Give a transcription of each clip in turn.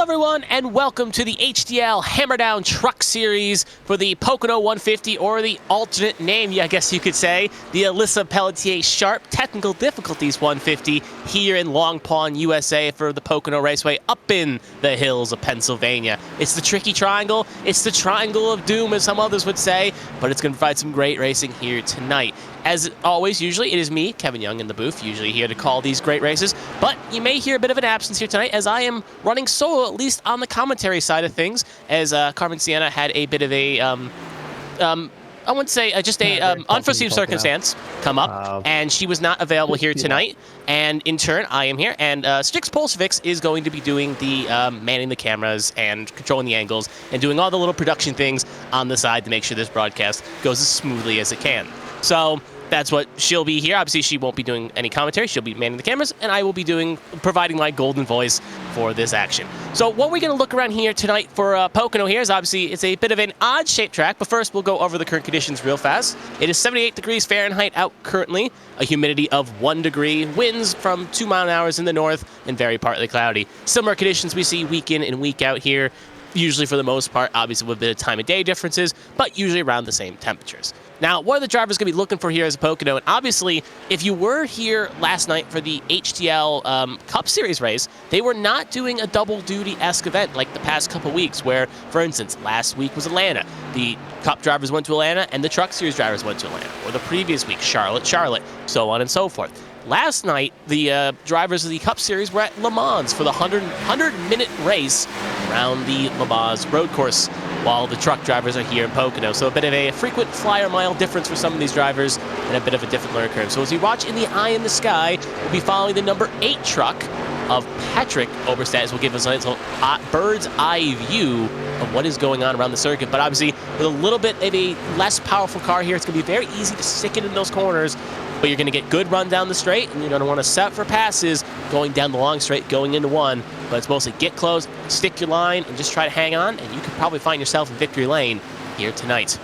everyone, and welcome to the HTL Hammerdown Truck Series for the Pocono 150, or the alternate name, I guess you could say, the Alyssa Pelletier Sharp Technical Difficulties 150 here in Long Pond, USA for the Pocono Raceway up in the hills of Pennsylvania. It's the tricky triangle, it's the triangle of doom, as some others would say, but it's going to provide some great racing here tonight. As always, usually it is me, Kevin Young, in the booth, usually here to call these great races, but you may hear a bit of an absence here tonight as I am running solo, at least on the commentary side of things, as Carmen Sienna had a bit of a, I wouldn't say just a unforeseen circumstance come up, and she was not available here tonight, and in turn, I am here, and Strix Pulsatrix is going to be doing the manning the cameras and controlling the angles and doing all the little production things on the side to make sure this broadcast goes as smoothly as it can. So that's what she'll be here. Obviously, she won't be doing any commentary. She'll be manning the cameras, and I will be providing my golden voice for this action. So what we're going to look around here tonight for Pocono here is obviously it's a bit of an odd-shaped track, but first we'll go over the current conditions real fast. It is 78 degrees Fahrenheit out currently, a humidity of 1 degree, winds from 2 mile-an-hour in the north, and very partly cloudy. Similar conditions we see week in and week out here, usually for the most part, obviously with a bit of time of day differences, but usually around the same temperatures. Now, what are the drivers going to be looking for here as a Pocono? And obviously, if you were here last night for the HTL Cup Series race, they were not doing a double-duty-esque event like the past couple weeks where, for instance, last week was Atlanta. The Cup drivers went to Atlanta, and the Truck Series drivers went to Atlanta. Or the previous week, Charlotte, so on and so forth. Last night, the drivers of the Cup Series were at Le Mans for the 100-minute race around the Le Mans road course, while the truck drivers are here in Pocono. So a bit of a frequent flyer mile difference for some of these drivers and a bit of a different learning curve. So as you watch in the eye in the sky, we'll be following the number 8 truck of Patrick Oberstadt, as will give us a little bird's eye view of what is going on around the circuit. But obviously, with a little bit of a less powerful car here, it's going to be very easy to stick it in those corners, but you're going to get good run down the straight, and you're going to want to set for passes going down the long straight, going into one. But it's mostly get close, stick your line, and just try to hang on, and you could probably find yourself in victory lane here tonight.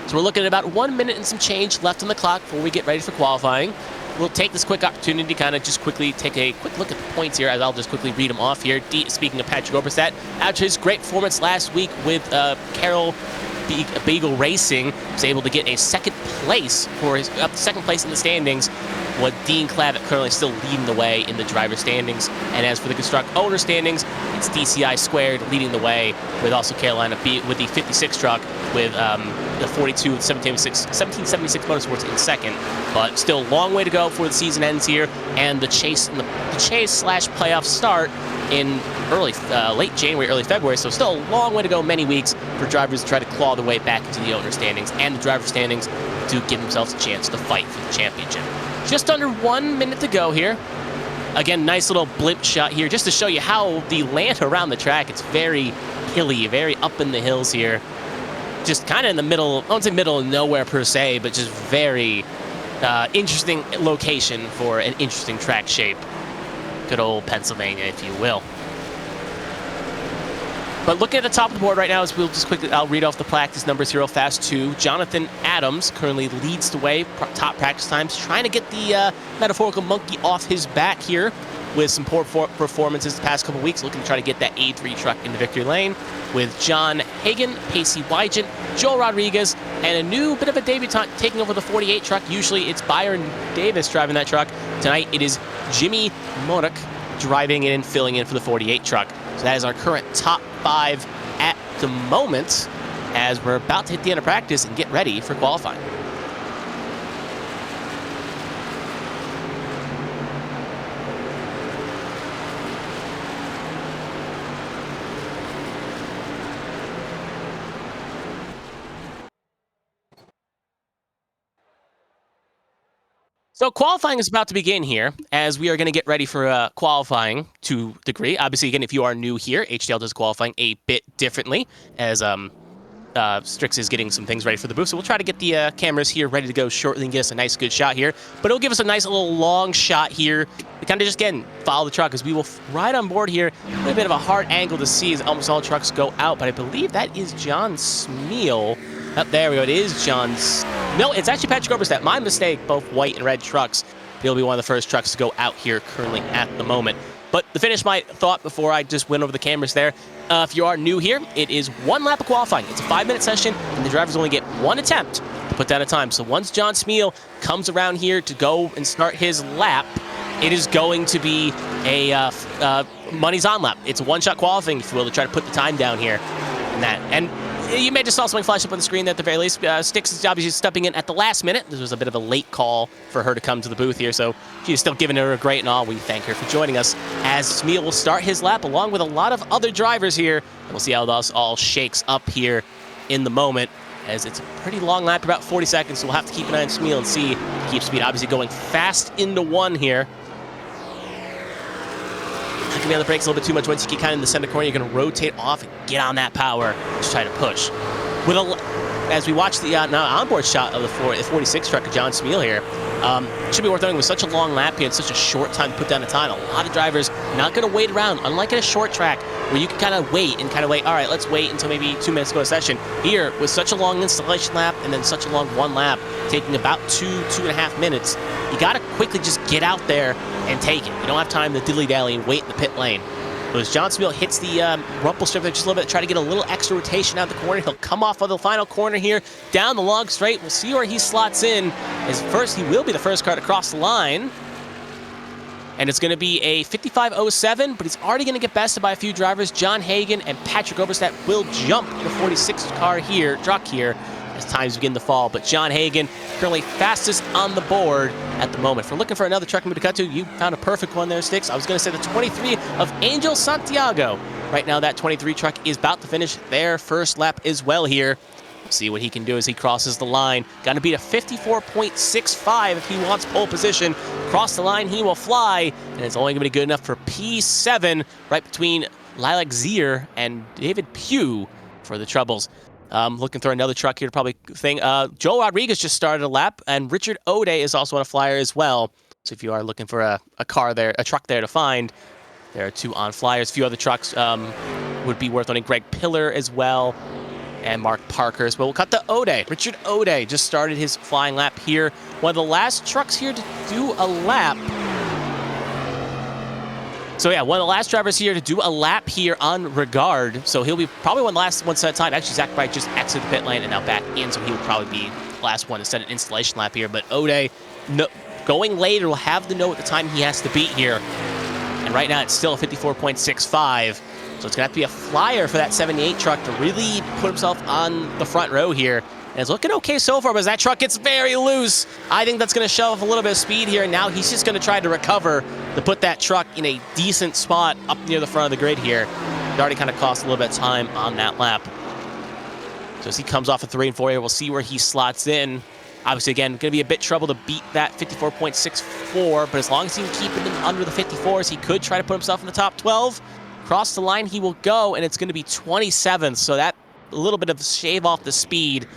So we're looking at about 1 minute and some change left on the clock before we get ready for qualifying. We'll take this quick opportunity to kind of just quickly take a quick look at the points here, as I'll just quickly read them off here. Speaking of Patrick Oberstadt, after his great performance last week with Carol Beagle Racing, was able to get a second place for his second place in the standings, with Dean Clavitt currently still leading the way in the driver standings. And as for the construct owner standings, it's DCI Squared leading the way, with also Carolina with the 56 truck with the 42 with 1776 Motorsports in second. But still a long way to go before the season ends here, and the chase slash playoff start in late January, early February, so still a long way to go, many weeks for drivers to try to claw their way back into the owner standings and the driver standings to give themselves a chance to fight for the championship. Just under 1 minute to go here. Again, nice little blimp shot here just to show you how the land around the track, it's very hilly, very up in the hills here. Just kind of in the middle, I won't say middle of nowhere per se, but just very interesting location for an interesting track shape. Good old Pennsylvania, if you will. But looking at the top of the board right now, we'll just quickly, I'll read off the practice numbers here real fast too. Jonathan Adams currently leads the way, top practice times, trying to get the metaphorical monkey off his back here with some poor performances the past couple weeks, looking to try to get that A3 truck into victory lane, with John Hagan, Pacey Wygant, Joel Rodriguez, and a new bit of a debutant taking over the 48 truck. Usually it's Byron Davis driving that truck. Tonight it is Jimmy Modak driving in and filling in for the 48 truck. So that is our current top 5 at the moment, as we're about to hit the end of practice and get ready for qualifying. So qualifying is about to begin here, as we are going to get ready for qualifying to a degree. Obviously, again, if you are new here, HTL does qualifying a bit differently, as Strix is getting some things ready for the booth. So we'll try to get the cameras here ready to go shortly and get us a nice good shot here. But it'll give us a nice little long shot here to kind of just, again, follow the truck, as we will ride on board here. A little bit of a hard angle to see as almost all trucks go out, but I believe that is John Smeal. Oh, there we go. It is John's. No, it's actually Patrick Oberstadt. My mistake. Both white and red trucks. He'll be one of the first trucks to go out here currently at the moment. But the finish, my thought before I just went over the cameras there, if you are new here, it is 1 lap of qualifying. It's a 5-minute session, and the drivers only get 1 attempt to put down a time. So once John Smeal comes around here to go and start his lap, it is going to be a money's on lap. It's a one-shot qualifying, if you will, to try to put the time down here. And you may just saw something flash up on the screen there at the very least. Styx is obviously stepping in at the last minute. This was a bit of a late call for her to come to the booth here, so she's still giving her a great and all. We thank her for joining us as Smeal will start his lap along with a lot of other drivers here. And we'll see how this all shakes up here in the moment, as it's a pretty long lap, about 40 seconds, so we'll have to keep an eye on Smeal and see. Keep speed obviously going fast into 1 here. Not gonna be on the brakes a little bit too much. Once you get kind of in the center corner, you're gonna rotate off and get on that power. Just try to push. As we watch the now onboard shot of the 46 truck of John Smeal here, it should be worth noting with such a long lap here and such a short time to put down a time. A lot of drivers not gonna wait around, unlike at a short track where you can kind of wait, all right, let's wait until maybe 2 minutes to go to session. Here, with such a long installation lap and then such a long 1 lap, taking about 2.5 minutes, you gotta quickly just get out there and take it. You don't have time to dilly-dally and wait in the pit lane. So as John Smeal hits the rumble strip there just a little bit, try to get a little extra rotation out the corner. He'll come off of the final corner here, down the long straight. We'll see where he slots in. As first, he will be the first car to cross the line. And it's going to be a 55.07, but he's already going to get bested by a few drivers. John Hagan and Patrick Oberstadt will jump the 46 car here, truck here, as times begin to fall. But John Hagan currently fastest on the board at the moment. If we're looking for another truck to cut to, you found a perfect one there, Styx. I was going to say the 23 of Angel Santiago. Right now, that 23 truck is about to finish their first lap as well here. See what he can do as he crosses the line. Got to beat a 54.65 if he wants pole position. Cross the line, he will fly, and it's only going to be good enough for P7, right between Lilac Zier and David Pugh for the troubles. Looking for another truck here to probably thing. Joel Rodriguez just started a lap, and Richard O'Day is also on a flyer as well. So if you are looking for a truck there to find, there are 2 on flyers. A few other trucks would be worth owning. Greg Pillar as well, and Mark Parker as well. We'll cut to O'Day. Richard O'Day just started his flying lap here. One of the last trucks here to do a lap. So yeah, one of the last drivers here to do a lap here on Regard. So he'll be probably one of the last ones at a time. Actually, Zach Bright just exited the pit lane and now back in, so he will probably be the last one to set an installation lap here. But O'Day, going later, will have to know what the time he has to beat here. And right now, it's still a 54.65. So it's going to have to be a flyer for that 78 truck to really put himself on the front row here. And it's looking okay so far, but as that truck gets very loose, I think that's going to shove off a little bit of speed here. And now he's just going to try to recover to put that truck in a decent spot up near the front of the grid here. It already kind of cost a little bit of time on that lap. So as he comes off of 3 and 4 here, we'll see where he slots in. Obviously, again, going to be a bit trouble to beat that 54.64, but as long as he can keep it under the 54s, he could try to put himself in the top 12. Across the line he will go, and it's going to be 27th, so that a little bit of shave off the speed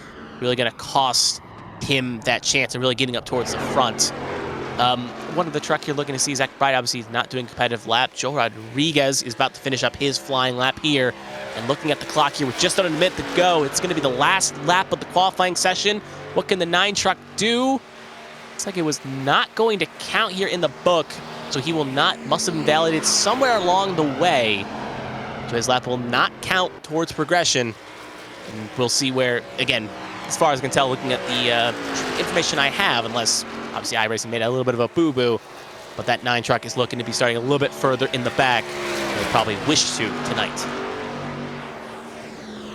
really going to cost him that chance of really getting up towards the front. One of the truck you're looking to see, Zach Bright, obviously is not doing competitive lap. Joe Rodriguez is about to finish up his flying lap here. And looking at the clock here with just under a minute to go, it's going to be the last lap of the qualifying session. What can the 9 truck do? Looks like it was not going to count here in the book, so he must have invalidated somewhere along the way. So his lap will not count towards progression. And we'll see where, again, as far as I can tell, looking at the information I have, unless obviously iRacing made a little bit of a boo-boo, but that 9 truck is looking to be starting a little bit further in the back than they probably wish to tonight.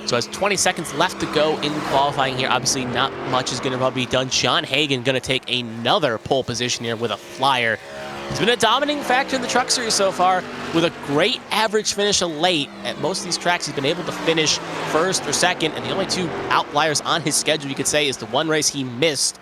So has 20 seconds left to go in qualifying here. Obviously, not much is going to probably be done. John Hagan going to take another pole position here with a flyer. He's been a dominating factor in the truck series so far with a great average finish late. At most of these tracks, he's been able to finish first or second, and the only 2 outliers on his schedule, you could say, is the one race he missed,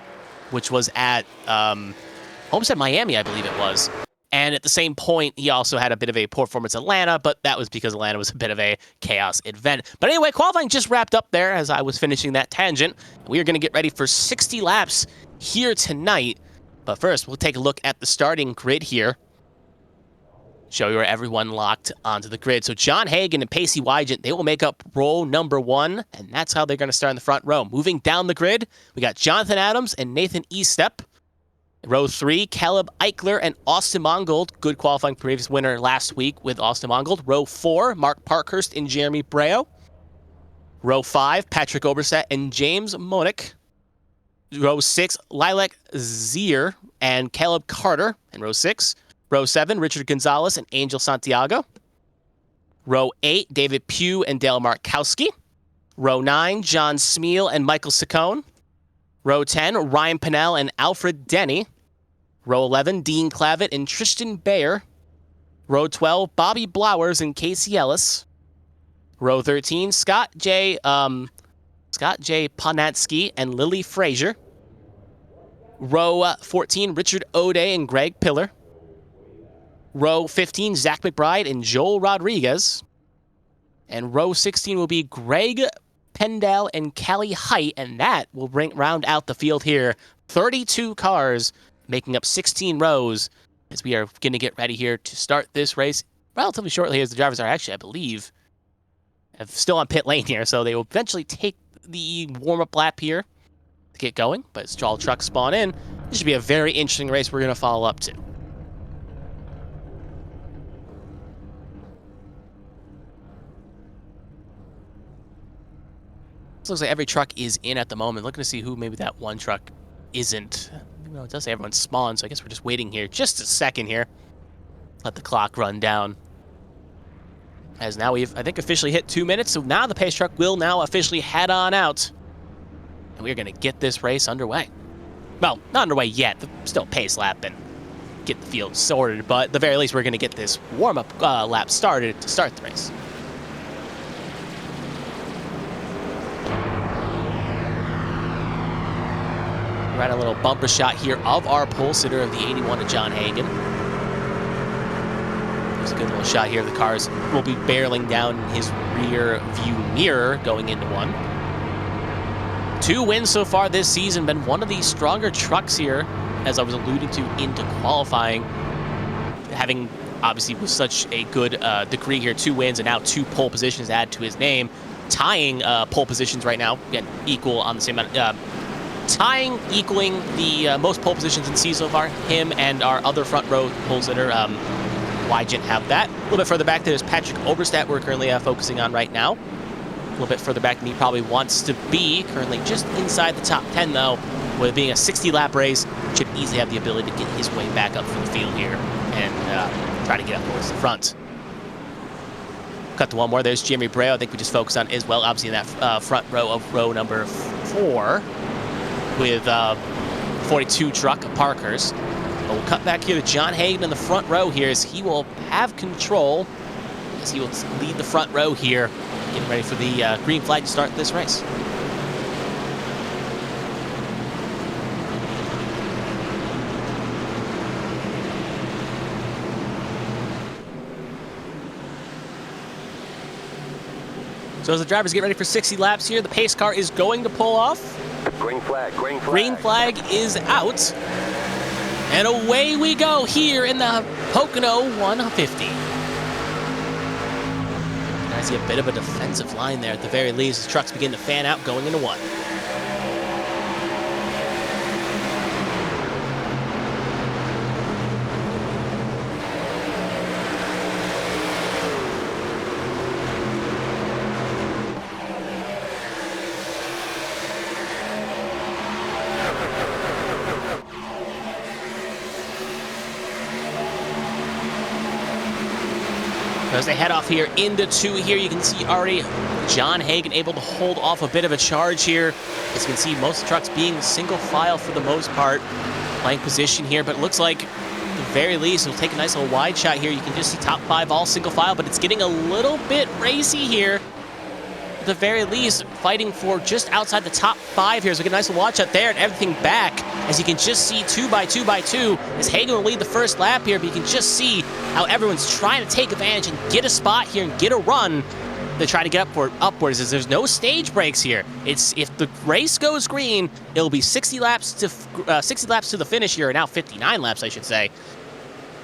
which was at Homestead, Miami, I believe it was. And at the same point, he also had a bit of a poor performance at Atlanta, but that was because Atlanta was a bit of a chaos event. But anyway, qualifying just wrapped up there as I was finishing that tangent. We are going to get ready for 60 laps here tonight. But first, we'll take a look at the starting grid here. Show you where everyone locked onto the grid. So John Hagan and Pacey Wygant, they will make up row number 1, and that's how they're going to start in the front row. Moving down the grid, we got Jonathan Adams and Nathan Estep. Row 3, Caleb Eichler and Austin Mongold. Good qualifying previous winner last week with Austin Mongold. Row 4, Mark Parkhurst and Jeremy Breo. Row 5, Patrick Oberstadt and James Monick. Row 6, Lilac Zier and Caleb Carter in row 6. Row 7, Richard Gonzalez and Angel Santiago. Row 8, David Pugh and Dale Markowski. Row 9, John Smeal and Michael Saccone. Row 10, Ryan Pinnell and Alfred Denny. Row 11, Dean Clavitt and Tristan Bayer. Row 12, Bobby Blowers and Casey Ellis. Row 13, Scott J. Ponatsky and Lily Frazier. Row 14, Richard O'Day and Greg Pillar. Row 15, Zach McBride and Joel Rodriguez. And row 16 will be Greg Pendell and Callie Height, and that will round out the field here. 32 cars making up 16 rows as we are going to get ready here to start this race relatively shortly, as the drivers are actually, I believe, still on pit lane here, so they will eventually take the warm-up lap here to get going, but as all trucks spawn in, this should be a very interesting race we're going to follow up to. This looks like every truck is in at the moment. Looking to see who maybe that one truck isn't. You know, it does say everyone's spawned, so I guess we're just waiting here just a second here. Let the clock run down. As now we've, I think, officially hit 2 minutes, so now the pace truck will now officially head on out. And we're going to get this race underway. Well, not underway yet. Still pace lap and get the field sorted, but at the very least we're going to get this warm-up lap started to start the race. We're at a little bumper shot here of our pole sitter of the 81 of John Hagan. There's a good little shot here. The cars will be barreling down his rear view mirror going into one. 2 wins so far this season. Been one of the stronger trucks here, as I was alluding to, into qualifying. Having, obviously, with such a good degree here, 2 wins and now 2 pole positions added to his name. Tying pole positions right now, again, equal on the same amount. Equaling the most pole positions in the season so far. Him and our other front row pole sitter, Wygent, have that. A little bit further back, there's Patrick Oberstadt we're currently focusing on right now. A little bit further back than he probably wants to be. Currently just inside the top 10, though. With it being a 60-lap race, should easily have the ability to get his way back up for the field here and try to get up towards the front. Cut to one more. There's Jeremy Breo. I think we just focused on as well, obviously, in that front row of row number 4 with 42 truck Parkers. But we'll cut back here to John Hagan in the front row here, as he will have control, as he will lead the front row here, getting ready for the green flag to start this race. So as the drivers get ready for 60 laps here, the pace car is going to pull off. Green flag, green flag. Green flag is out. And away we go here in the Pocono 150. I see a bit of a defensive line there at the very least as trucks begin to fan out going into one. As they head off here into 2 here, you can see already John Hagan able to hold off a bit of a charge here. As you can see, most of the trucks being single file for the most part, playing position here, but it looks like at the very least it'll take a nice little wide shot here. You can just see top 5 all single file, but it's getting a little bit racy here. At the very least, fighting for just outside the top 5 here. So we get a nice little wide shot there and everything back. As you can just see 2 by 2 by 2, as Hagan will lead the first lap here, but you can just see how everyone's trying to take advantage and get a spot here and get a run to try to get upwards, as there's no stage breaks here. It's, if the race goes green, it'll be 60 laps to the finish here, or now 59 laps, I should say.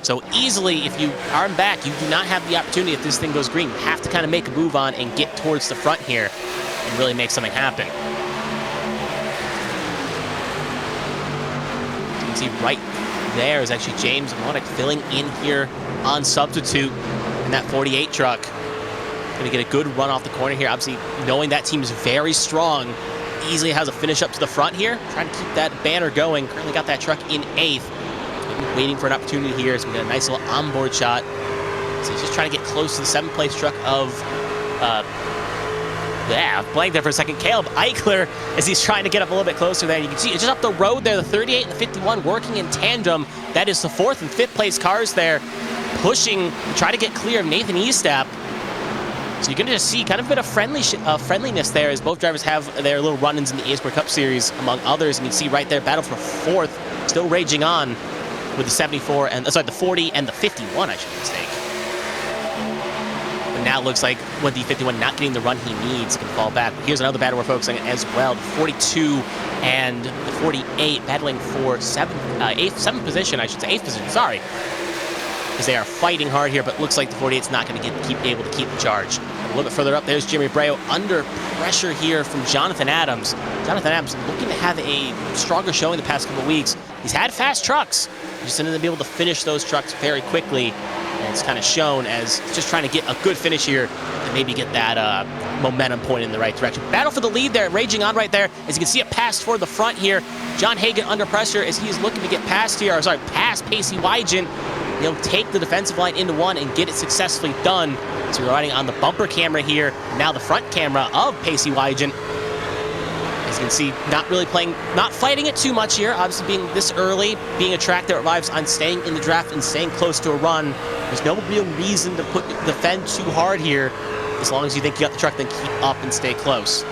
So easily, if you are back, you do not have the opportunity if this thing goes green. You have to kind of make a move on and get towards the front here and really make something happen. See right there is actually James Monick filling in here on substitute in that 48 truck. Going to get a good run off the corner here. Obviously, knowing that team is very strong, easily has a finish up to the front here. Trying to keep that banner going. Currently got that truck in 8th. Maybe waiting for an opportunity here. So we got a nice little onboard shot. So he's just trying to get close to the 7th place truck of, blank there for a second. Caleb Eichler, as he's trying to get up a little bit closer there. And you can see it's just up the road there, the 38 and the 51 working in tandem. That is the 4th and 5th place cars there, pushing to try to get clear of Nathan Estap. So you're going to just see kind of a bit of friendliness there as both drivers have their little run-ins in the A Sport Cup Series, among others. And you can see right there, battle for 4th, still raging on with the 74 and the 40 and the 51, I should mistake. But now it looks like with the 51 not getting the run he needs, can fall back. But here's another battle we're focusing on as well. The 42 and the 48 battling for 7th position, I should say, 8th position, sorry. As they are fighting hard here, but looks like the 48's not going to keep able to keep the charge. A little bit further up, there's Jimmy Breo under pressure here from Jonathan Adams. Jonathan Adams looking to have a stronger showing the past couple of weeks. He's had fast trucks. He just didn't be able to finish those trucks very quickly. And it's kind of shown as just trying to get a good finish here and maybe get that momentum point in the right direction. Battle for the lead there, raging on right there. As you can see it passed toward the front here. John Hagan under pressure as he is looking to get past here, past Pacey Wygen. He'll take the defensive line into one and get it successfully done. So we're riding on the bumper camera here. Now the front camera of Pacey Wygen. As you can see, not fighting it too much here. Obviously being this early, being a track that relies on staying in the draft and staying close to a run. There's no real reason to defend too hard here. As long as you think you got the truck, then keep up and stay close.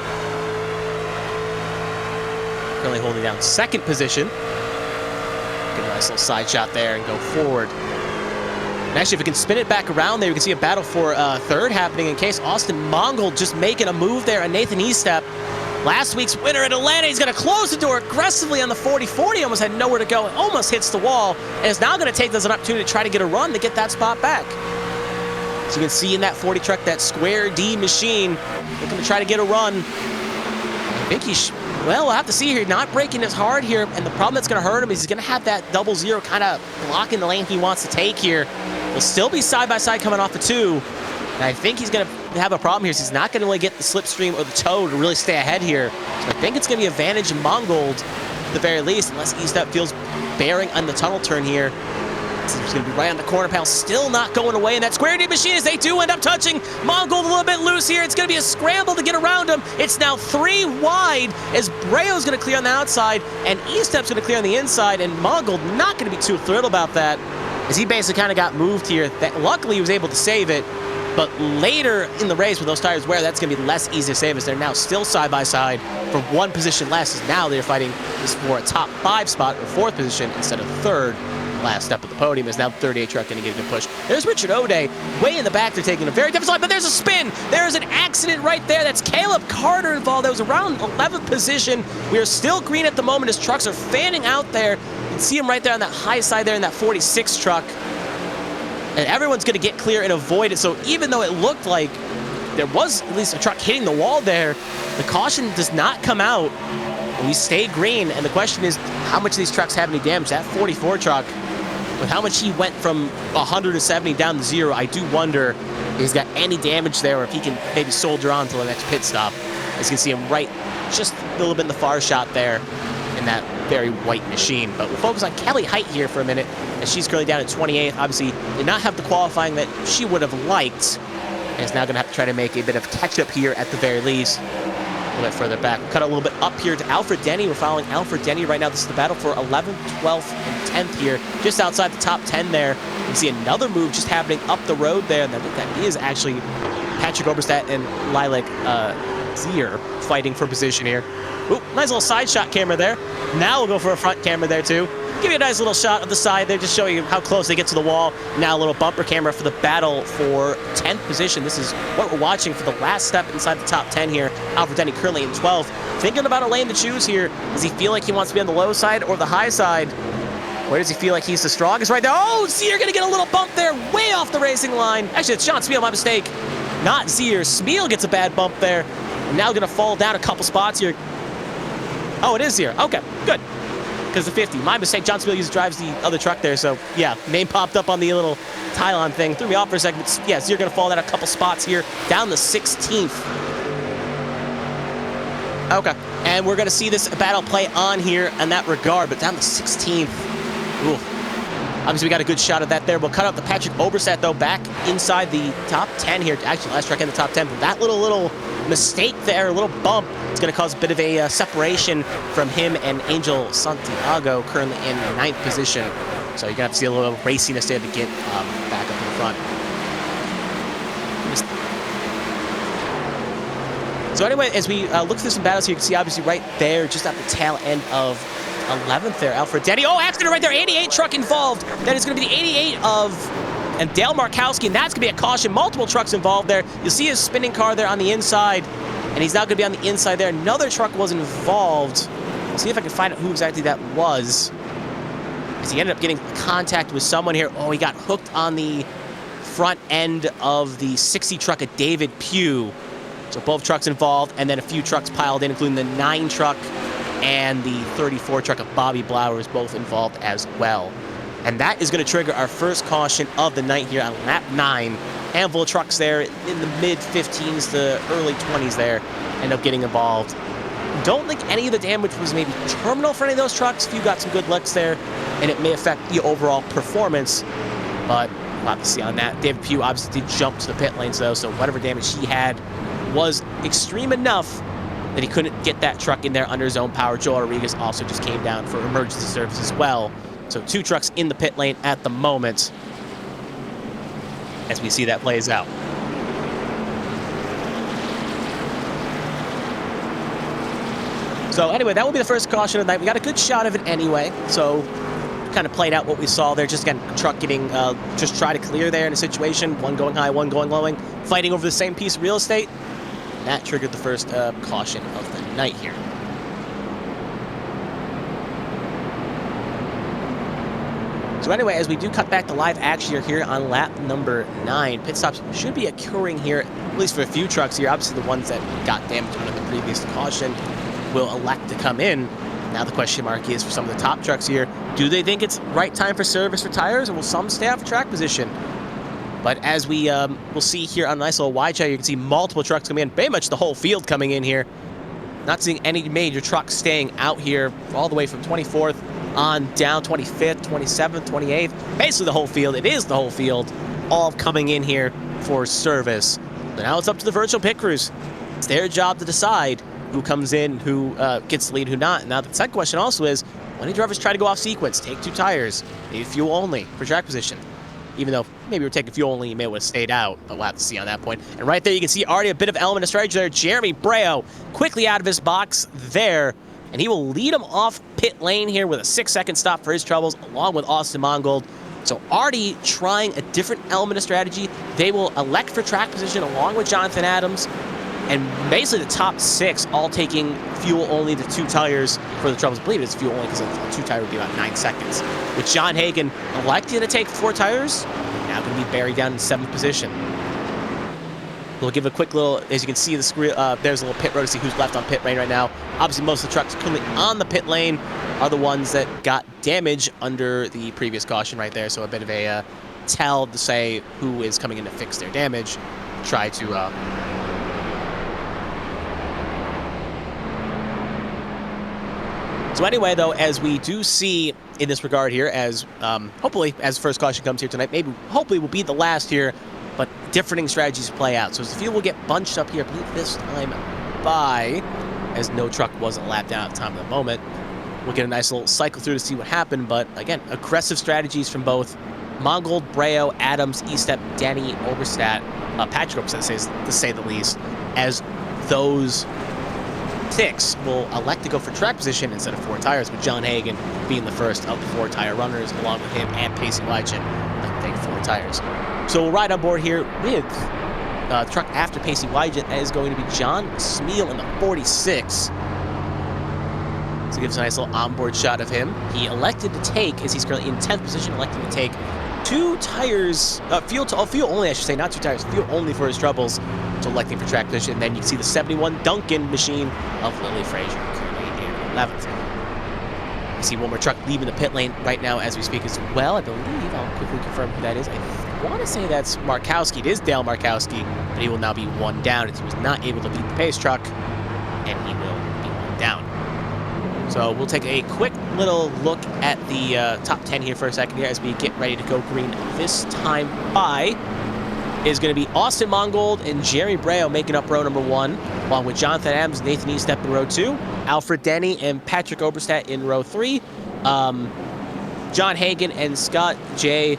Currently holding down 2nd position. Get a nice little side shot there and go forward. And actually, if we can spin it back around there, you can see a battle for 3rd happening in case Austin Mongold just making a move there on Nathan Estap. Last week's winner at Atlanta, he's going to close the door aggressively on the 40-40, almost had nowhere to go, almost hits the wall, and is now going to take this as an opportunity to try to get a run to get that spot back. So you can see in that 40 truck, that square D machine, looking to try to get a run. I think well, we'll have to see here. Not braking as hard here, and the problem that's going to hurt him is he's going to have that 00 kind of blocking the lane he wants to take here. He'll still be side-by-side coming off the 2, and I think he's going to have a problem here, so he's not going to really get the slipstream or the toe to really stay ahead here. So I think it's going to be advantage Mongold at the very least, unless Estap feels bearing on the tunnel turn here. So he's going to be right on the corner panel, still not going away in that square D machine as they do end up touching Mongold a little bit loose here. It's going to be a scramble to get around him. It's now 3 wide as Breo's going to clear on the outside and Estap's going to clear on the inside, and Mongold not going to be too thrilled about that as he basically kind of got moved here. Luckily he was able to save it, but later in the race with those tires wear, that's going to be less easy to save as they're now still side-by-side for 1 position less, as now they're fighting for a top 5 spot or 4th position instead of 3rd. Last step of the podium is now the 38 truck going to get a good push. There's Richard O'Day way in the back. They're taking a very difficult line, but there's a spin. There's an accident right there. That's Caleb Carter involved. That was around 11th position. We are still green at the moment as trucks are fanning out there. You can see him right there on that high side there in that 46 truck. And everyone's going to get clear and avoid it. So even though it looked like there was at least a truck hitting the wall there, the caution does not come out. And we stay green. And the question is, how much of these trucks have any damage? That 44 truck, with how much he went from 170 down to 0, I do wonder if he's got any damage there or if he can maybe soldier on to the next pit stop. As you can see him right just a little bit in the far shot there in that very white machine. But we'll focus on Kelly Height here for a minute, as she's currently down at 28th. Obviously did not have the qualifying that she would have liked, and is now going to have to try to make a bit of catch-up here at the very least. A little bit further back. We'll cut a little bit up here to Alfred Denny. We're following Alfred Denny right now. This is the battle for 11th, 12th, and 10th here, just outside the top 10 there. You can see another move just happening up the road there, and I think that is actually Patrick Oberstadt and Lilac Zier fighting for position here. Ooh, nice little side shot camera there. Now we'll go for a front camera there too. Give you a nice little shot of the side there, just showing you how close they get to the wall. Now a little bumper camera for the battle for 10th position. This is what we're watching for the last step inside the top 10 here. Alfred Denny currently in 12th. Thinking about a lane to choose here. Does he feel like he wants to be on the low side or the high side? Where does he feel like he's the strongest? Right there. Oh, Zier gonna get a little bump there, way off the racing line. Actually, it's Sean Smeal, my mistake. Not Zier. Smeal gets a bad bump there. And now gonna fall down a couple spots here. Oh, it is Zier. Okay, good. because the 50. My mistake. John Spiel drives the other truck there, so yeah, name popped up on the little Tylon thing. Threw me off for a second, but yeah, so you're going to fall down a couple spots here, down the 16th. Okay, and we're going to see this battle play on here in that regard, but down the 16th. Ooh. Obviously, we got a good shot of that there. We'll cut out the Patrick Oberstadt, though, back inside the top 10 here. Actually, last truck in the top 10, but that little mistake there, a little bump, it's going to cause a bit of a separation from him and Angel Santiago, currently in 9th position. So you're going to have to see a little raciness there to get back up in the front. So anyway, as we look through some battles here, you can see obviously right there, just at the tail end of 11th there, Alfred Denny. Oh, accident right there, 88 truck involved. That is going to be the 88 of and Dale Markowski, and that's going to be a caution. Multiple trucks involved there. You'll see his spinning car there on the inside, and he's now going to be on the inside there. Another truck was involved. I'll see if I can find out who exactly that was. As he ended up getting contact with someone here. Oh, he got hooked on the front end of the 60 truck of David Pugh. So both trucks involved, and then a few trucks piled in, including the 9 truck and the 34 truck of Bobby Blowers, both involved as well. And that is going to trigger our first caution of the night here on lap 9. Handful of trucks there in the mid-15s to early 20s there end up getting involved. Don't think any of the damage was maybe terminal for any of those trucks. Few got some good licks there, and it may affect the overall performance, but we'll have to see on that. David Pugh obviously did jump to the pit lanes, though, so whatever damage he had was extreme enough that he couldn't get that truck in there under his own power. Joel Rodriguez also just came down for emergency service as well. So 2 trucks in the pit lane at the moment as we see that plays out. So anyway, that will be the first caution of the night. We got a good shot of it anyway, so kind of played out what we saw there. Just again, truck getting, just try to clear there in a situation. One going high, one going low, fighting over the same piece of real estate. That triggered the first caution of the night here. So anyway, as we do cut back to live action here on lap number 9, pit stops should be occurring here, at least for a few trucks here. Obviously, the ones that got damaged under the previous caution will elect to come in. Now the question mark is for some of the top trucks here, do they think it's right time for service for tires, or will some stay off track position? But as we will see here on a nice little wide shot, you can see multiple trucks coming in, pretty much the whole field coming in here. Not seeing any major trucks staying out here all the way from 24th on down, 25th, 27th, 28th. Basically the whole field. It is the whole field, all coming in here for service. But now it's up to the virtual pit crews. It's their job to decide who comes in, who gets the lead, who not. Now the second question also is, when do drivers try to go off sequence, take 2 tires, maybe fuel only for track position? Even though maybe we're taking fuel only, you may have stayed out, but we'll have to see on that point. And right there, you can see already a bit of element of strategy there. Jeremy Breo quickly out of his box there, and he will lead him off pit lane here with a 6-second stop for his troubles, along with Austin Mongold. So already trying a different element of strategy. They will elect for track position along with Jonathan Adams, and basically the top 6 all taking fuel only to 2 tires for the troubles. I believe it's fuel only because a 2 tire would be about 9 seconds. With John Hagan electing to take 4 tires, now going to be buried down in 7th position. We'll give a quick little, as you can see, there's a little pit road to see who's left on pit lane right now. Obviously, most of the trucks currently on the pit lane are the ones that got damage under the previous caution right there. So a bit of a tell to say who is coming in to fix their damage. Try to So anyway, though, as we do see in this regard here, as hopefully as the first caution comes here tonight, hopefully will be the last here, but differing strategies play out. So as the field will get bunched up here, I believe this time by, as no truck wasn't lapped down at the time of the moment. We'll get a nice little cycle through to see what happened, but again, aggressive strategies from both Mongold, Breo, Adams, Estep, Denny, Oberstadt, Patrick Oberstadt, to say the least, as those 6 will elect to go for track position instead of 4 tires, with John Hagan being the first of the 4 tire runners, along with him and Pacey Weichen, take 4 tires. So we'll ride on board here with the truck after Pacey Weichen. That is going to be John Smeal in the 46. So it gives a nice little onboard shot of him. He elected to take, as he's currently in 10th position, electing to take 2 tires, fuel only, I should say, not 2 tires, fuel only for his troubles, so electing for track position. And then you can see the 71 Duncan machine of Lily Frazier, currently in 11th. I see one more truck leaving the pit lane right now as we speak as well. I believe, I'll quickly confirm who that is. I want to say that's Markowski. It is Dale Markowski, but he will now be one down as he was not able to beat the pace truck, and he will be one down. So we'll take a quick little look at the top 10 here for a second here as we get ready to go green. This time by is going to be Austin Mongold and Jeremy Breo making up row number 1, along with Jonathan Adams and Nathan Estep in row 2, Alfred Denny and Patrick Oberstadt in row 3, John Hagen and Scott J.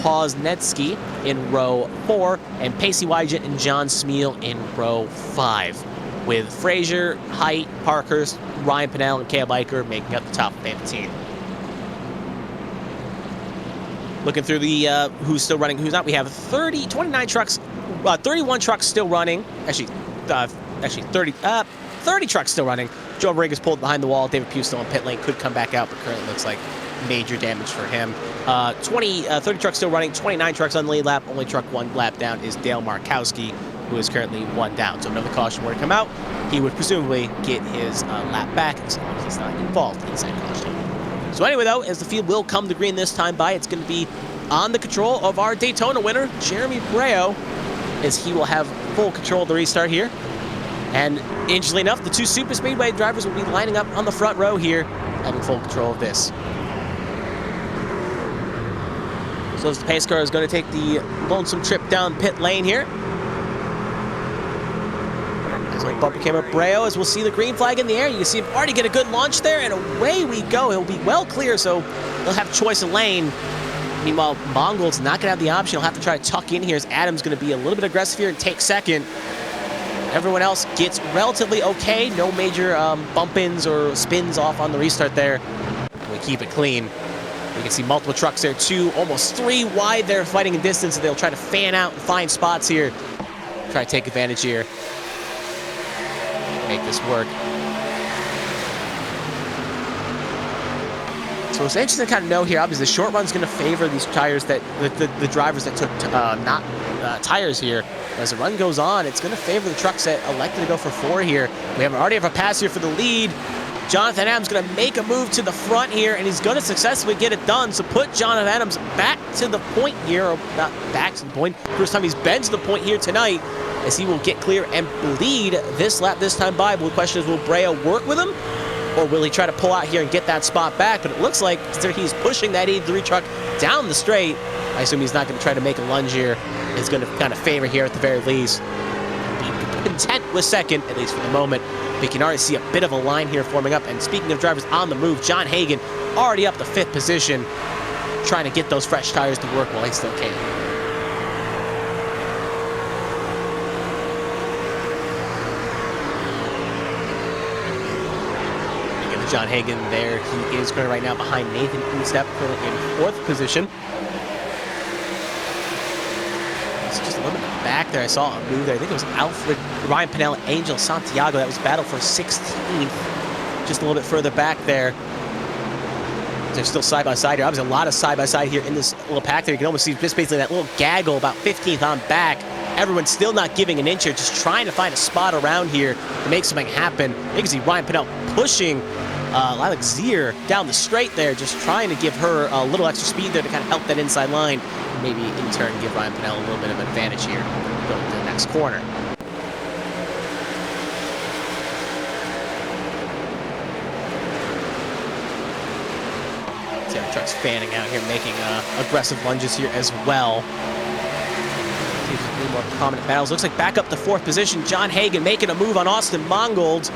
Posnetsky in row 4, and Pacey Wygent and John Smeal in row 5, with Frazier, Height, Parkhurst, Ryan Pinnell, and Caleb Eicher making up the top 15. Looking through the who's still running, who's not, we have 29 trucks, 31 trucks still running. Actually 30 trucks still running. Joe Rodriguez pulled behind the wall. David Pugh still in pit lane, could come back out, but currently looks like major damage for him. 30 trucks still running, 29 trucks on the lead lap. Only truck 1 lap down is Dale Markowski, who is currently 1 down. So another caution were to come out, he would presumably get his lap back as long as he's not involved in said caution. So anyway, though, as the field will come to green this time by, it's going to be on the control of our Daytona winner, Jeremy Breo, as he will have full control of the restart here. And interestingly enough, the 2 Super Speedway drivers will be lining up on the front row here, having full control of this. So as the pace car is going to take the lonesome trip down pit lane here. As a bumper came up Breo, as we'll see the green flag in the air. You can see him already get a good launch there, and away we go. He'll be well clear, so he'll have choice of lane. Meanwhile, Mongold's not going to have the option. He'll have to try to tuck in here, as Adam's going to be a little bit aggressive here and take second. Everyone else gets relatively okay. No major bump-ins or spins off on the restart there. We keep it clean. You can see multiple trucks there, 2, almost 3 wide there, fighting in distance. They'll try to fan out and find spots here. Try to take advantage here. Make this work. So it's interesting to kind of know here, obviously the short run's going to favor these tires that, the drivers that took tires here. As the run goes on, it's going to favor the trucks that elected to go for 4 here. We already have a pass here for the lead. Jonathan Adams going to make a move to the front here, and he's going to successfully get it done. So put Jonathan Adams back to the point here, or not back to the point. First time he's been to the point here tonight, as he will get clear and lead this lap this time by. But the question is, will Breo work with him, or will he try to pull out here and get that spot back? But it looks like he's pushing that 83 truck down the straight. I assume he's not going to try to make a lunge here. It's going to kind of favor here at the very least. Be content with second, at least for the moment. We can already see a bit of a line here forming up. And speaking of drivers on the move, John Hagen already up to 5th position, trying to get those fresh tires to work while he still can. Again, John Hagen there. He is currently right now behind Nathan Estep, currently in 4th position. Just a little bit back there. I saw a move there. I think it was Ryan Pinnell, Angel Santiago. That was battle for 16th. Just a little bit further back there. They're still side by side here. Obviously, a lot of side by side here in this little pack there. You can almost see just basically that little gaggle about 15th on back. Everyone's still not giving an inch here, just trying to find a spot around here to make something happen. You can see Ryan Pinnell pushing Lilac Zier down the straight there, just trying to give her a little extra speed there to kind of help that inside line. Maybe in turn give Ryan Pinnell a little bit of an advantage here going to the next corner. See how the truck's fanning out here, making aggressive lunges here as well. See if there's a little more prominent battles. Looks like back up to 4th position. John Hagen making a move on Austin Mongold.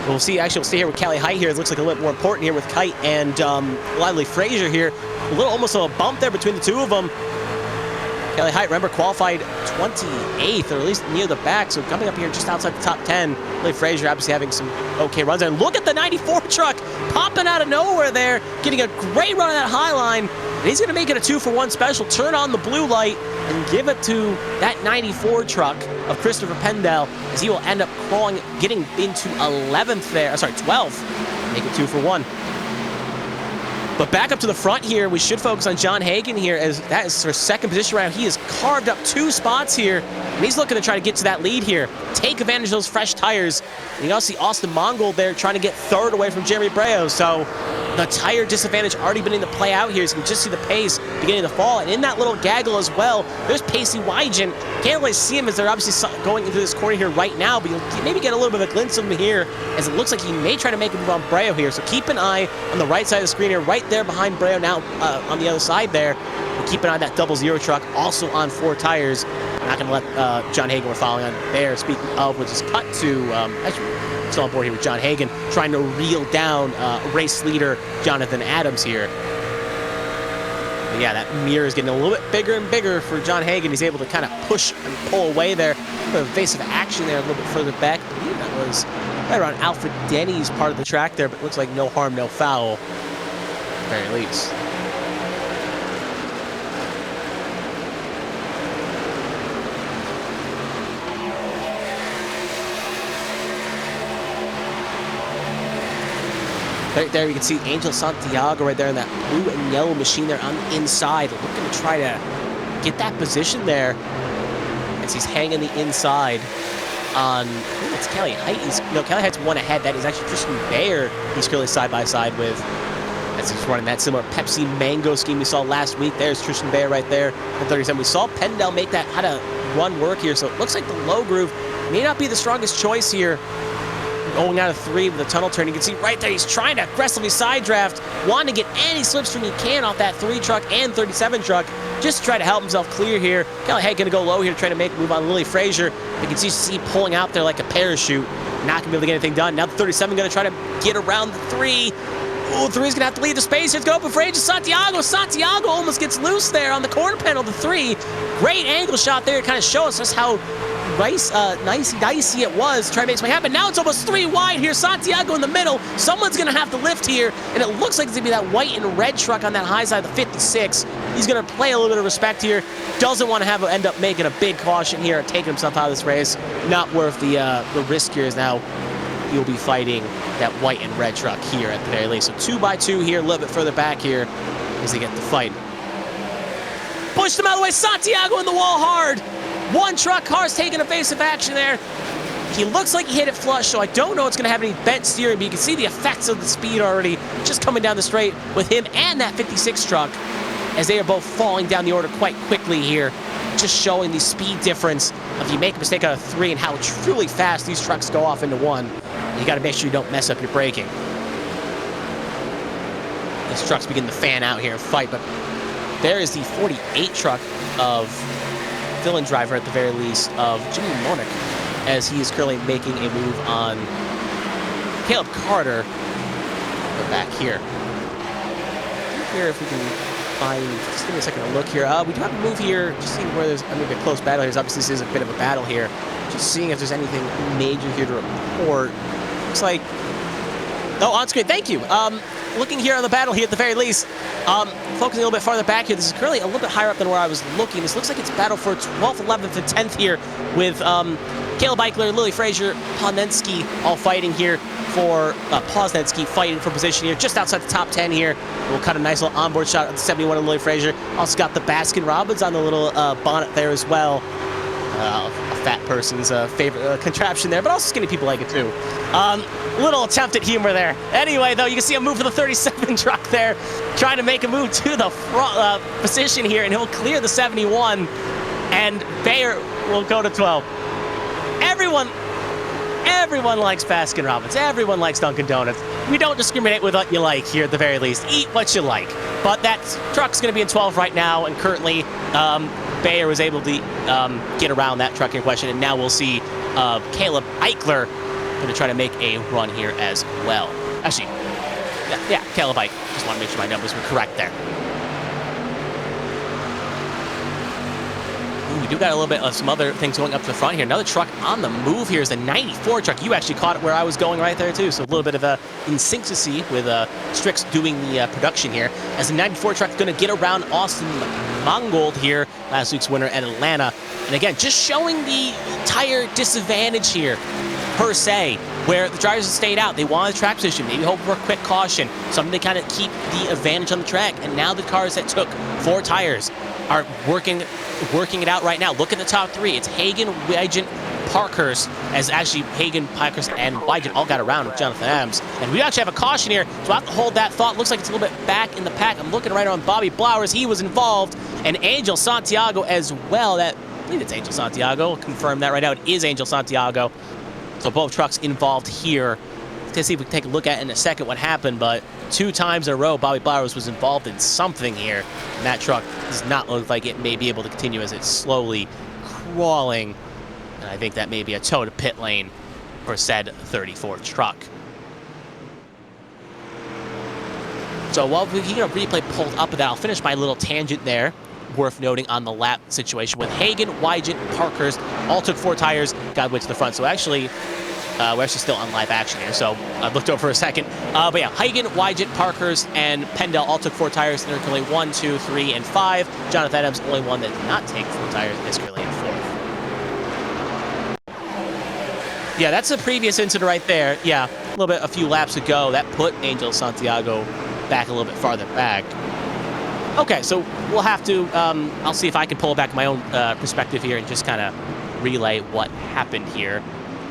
We'll see, actually, we'll stay here with Callie Height here. It looks like a little bit more important here with Kite and Lively Frazier here. A little, almost a bump there between the 2 of them. Callie Height, remember, qualified 28th, or at least near the back, so coming up here just outside the top 10. Lively Frazier obviously having some okay runs there. And look at the 94 truck popping out of nowhere there, getting a great run on that high line. And he's going to make it a 2-for-1 special, turn on the blue light, and give it to that 94 truck of Christopher Pendell, as he will end up crawling, getting into 11th there, 12th, make it 2-for-1. But back up to the front here, we should focus on John Hagen here, as that is for 2nd position right now. He has carved up 2 spots here, and he's looking to try to get to that lead here, take advantage of those fresh tires. And you also see Austin Mongold there trying to get 3rd away from Jeremy Breo. So the tire disadvantage already beginning to play out here. So you can just see the pace beginning to fall. And in that little gaggle as well, there's Pacey Wygen. Can't really see him as they're obviously going into this corner here right now, but you'll maybe get a little bit of a glimpse of him here as it looks like he may try to make a move on Breo here. So keep an eye on the right side of the screen here, right there behind Breo now on the other side there. And keep an eye on that 00 truck, also on 4 tires. I'm not going to let John Hagen, we're following on there. Speaking of, we'll just cut to, actually, still on board here with John Hagen, trying to reel down race leader Jonathan Adams here. But yeah, that mirror is getting a little bit bigger and bigger for John Hagen. He's able to kind of push and pull away there. Evasive action there a little bit further back. I believe that was right around Alfred Denny's part of the track there, but it looks like no harm, no foul, at the very least. Right there, you can see Angel Santiago right there in that blue and yellow machine there on the inside, looking to try to get that position there as he's hanging the inside on, I think it's Kelly Height. Kelly Height's one ahead. That is actually Tristan Bayer he's currently side by side with, as he's running that similar Pepsi Mango scheme we saw last week. There's Tristan Bayer right there in 37. We saw Pendel make that how to run work here, so it looks like the low groove may not be the strongest choice here. Going out of 3 with a tunnel turn, you can see right there, he's trying to aggressively side draft, wanting to get any slipstream he can off that 3 truck and 37 truck, just to try to help himself clear here. Kelly Haig gonna go low here, trying to make a move on Lily Frazier. You can see pulling out there like a parachute, not gonna be able to get anything done. Now the 37 gonna try to get around the 3. Oh, 3's gonna have to leave the space. It's go for Frazier. Santiago almost gets loose there on the corner panel, the 3. Great angle shot there to kind of show us just how nicey it was to try to make something happen. Now it's almost 3 wide here. Santiago in the middle. Someone's going to have to lift here, and it looks like it's going to be that white and red truck on that high side of the 56. He's going to play a little bit of respect here. Doesn't want to end up making a big caution here and taking himself out of this race. Not worth the risk here, as now he'll be fighting that white and red truck here at the very least. So 2 by 2 here, a little bit further back here as they get the fight. Pushed him out of the way. Santiago in the wall hard. 1 truck car's taking evasive action there. He looks like he hit it flush, so I don't know it's going to have any bent steering, but you can see the effects of the speed already just coming down the straight with him and that 56 truck as they are both falling down the order quite quickly here, just showing the speed difference of you make a mistake out of 3 and how truly fast these trucks go off into 1. You got to make sure you don't mess up your braking. These trucks begin to fan out here and fight, but there is the 48 truck of fill-in driver at the very least of Jimmy Monick, as he is currently making a move on Caleb Carter. Go back here. Here, if we can find, just give me a second to look here. We do have a move here, just seeing where there's maybe a close battle here. Obviously, this is a bit of a battle here. Just seeing if there's anything major here to report. Looks like, oh, on screen, thank you. Looking here on the battle here at the very least, focusing a little bit farther back here, this is currently a little bit higher up than where I was looking. This looks like it's a battle for 12th, 11th, and 10th here with Caleb Eichler, Lily Frazier, Ponensky all fighting here for, Posnensky fighting for position here, just outside the top 10 here. We'll cut a nice little onboard shot of the 71 of Lily Frazier. Also got the Baskin-Robbins on the little bonnet there as well. A fat person's favorite contraption there, but also skinny people like it too. Little attempt at humor there. Anyway, though, you can see a move for the 37 truck there, trying to make a move to the front position here, and he'll clear the 71, and Bayer will go to 12. Everyone likes Baskin-Robbins. Everyone likes Dunkin' Donuts. We don't discriminate with what you like here at the very least. Eat what you like. But that truck's going to be in 12 right now, and currently Bayer was able to get around that truck in question, and now we'll see Caleb Eichler going to try to make a run here as well. Actually, yeah, Caleb Eichler. Just want to make sure my numbers were correct there. Ooh, we do got a little bit of some other things going up to the front here. Another truck on the move here is the 94 truck. You actually caught it where I was going right there too, so a little bit of a insynchrony with Strix doing the production here, as the 94 truck is going to get around Austin Mangold here, last week's winner at Atlanta. And again, just showing the tire disadvantage here, per se, where the drivers have stayed out. They wanted a track position, maybe hoping for a quick caution, something to kind of keep the advantage on the track. And now the cars that took 4 tires are working it out right now. Look at the top 3. It's Hagen, Wygen, Parkhurst, as actually Hagen, Parkhurst, and Wygant all got around with Jonathan Adams. And we actually have a caution here, so I have to hold that thought. Looks like it's a little bit back in the pack. I'm looking right on Bobby Blowers. He was involved, and Angel Santiago as well. I believe it's Angel Santiago. I'll confirm that right now. It is Angel Santiago. So both trucks involved here. To see if we can take a look at in a second what happened, but 2 times in a row, Bobby Blowers was involved in something here. And that truck does not look like it may be able to continue as it's slowly crawling. And I think that may be a tow to pit lane for said 34th truck. So while we get a replay pulled up of that, I'll finish my little tangent there. Worth noting on the lap situation with Hagen, Wygant, Parkhurst, all took 4 tires, got way to the front. So actually, we're actually still on live action here, so I looked over for a second. But yeah, Hagen, Wygant, Parkhurst, and Pendel all took 4 tires. And they're currently 1, 2, 3, and 5. Jonathan Adams, only one that did not take 4 tires, is currently in 4th. Yeah, that's a previous incident right there. Yeah, a few laps ago, that put Angel Santiago back a little bit farther back. Okay, so we'll have to, I'll see if I can pull back my own perspective here and just kind of relay what happened here,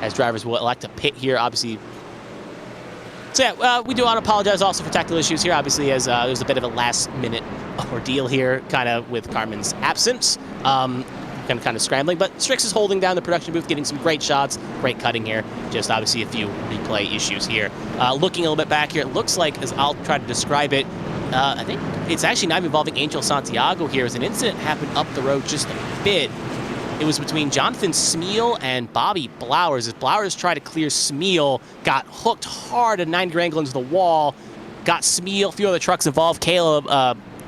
as drivers will elect to pit here, obviously. So yeah, we do want to apologize also for technical issues here, obviously, as there's a bit of a last-minute ordeal here, kind of with Carmen's absence. Kind of scrambling, but Strix is holding down the production booth, getting some great shots, great cutting here. Just obviously a few replay issues here. Looking a little bit back here, it looks like, as I'll try to describe it, I think it's actually not involving Angel Santiago here, as an incident happened up the road just a bit. It was between Jonathan Smeal and Bobby Blowers. As Blowers tried to clear Smeal, got hooked hard at 90-degree angle into the wall, got Smeal, a few other trucks involved, Caleb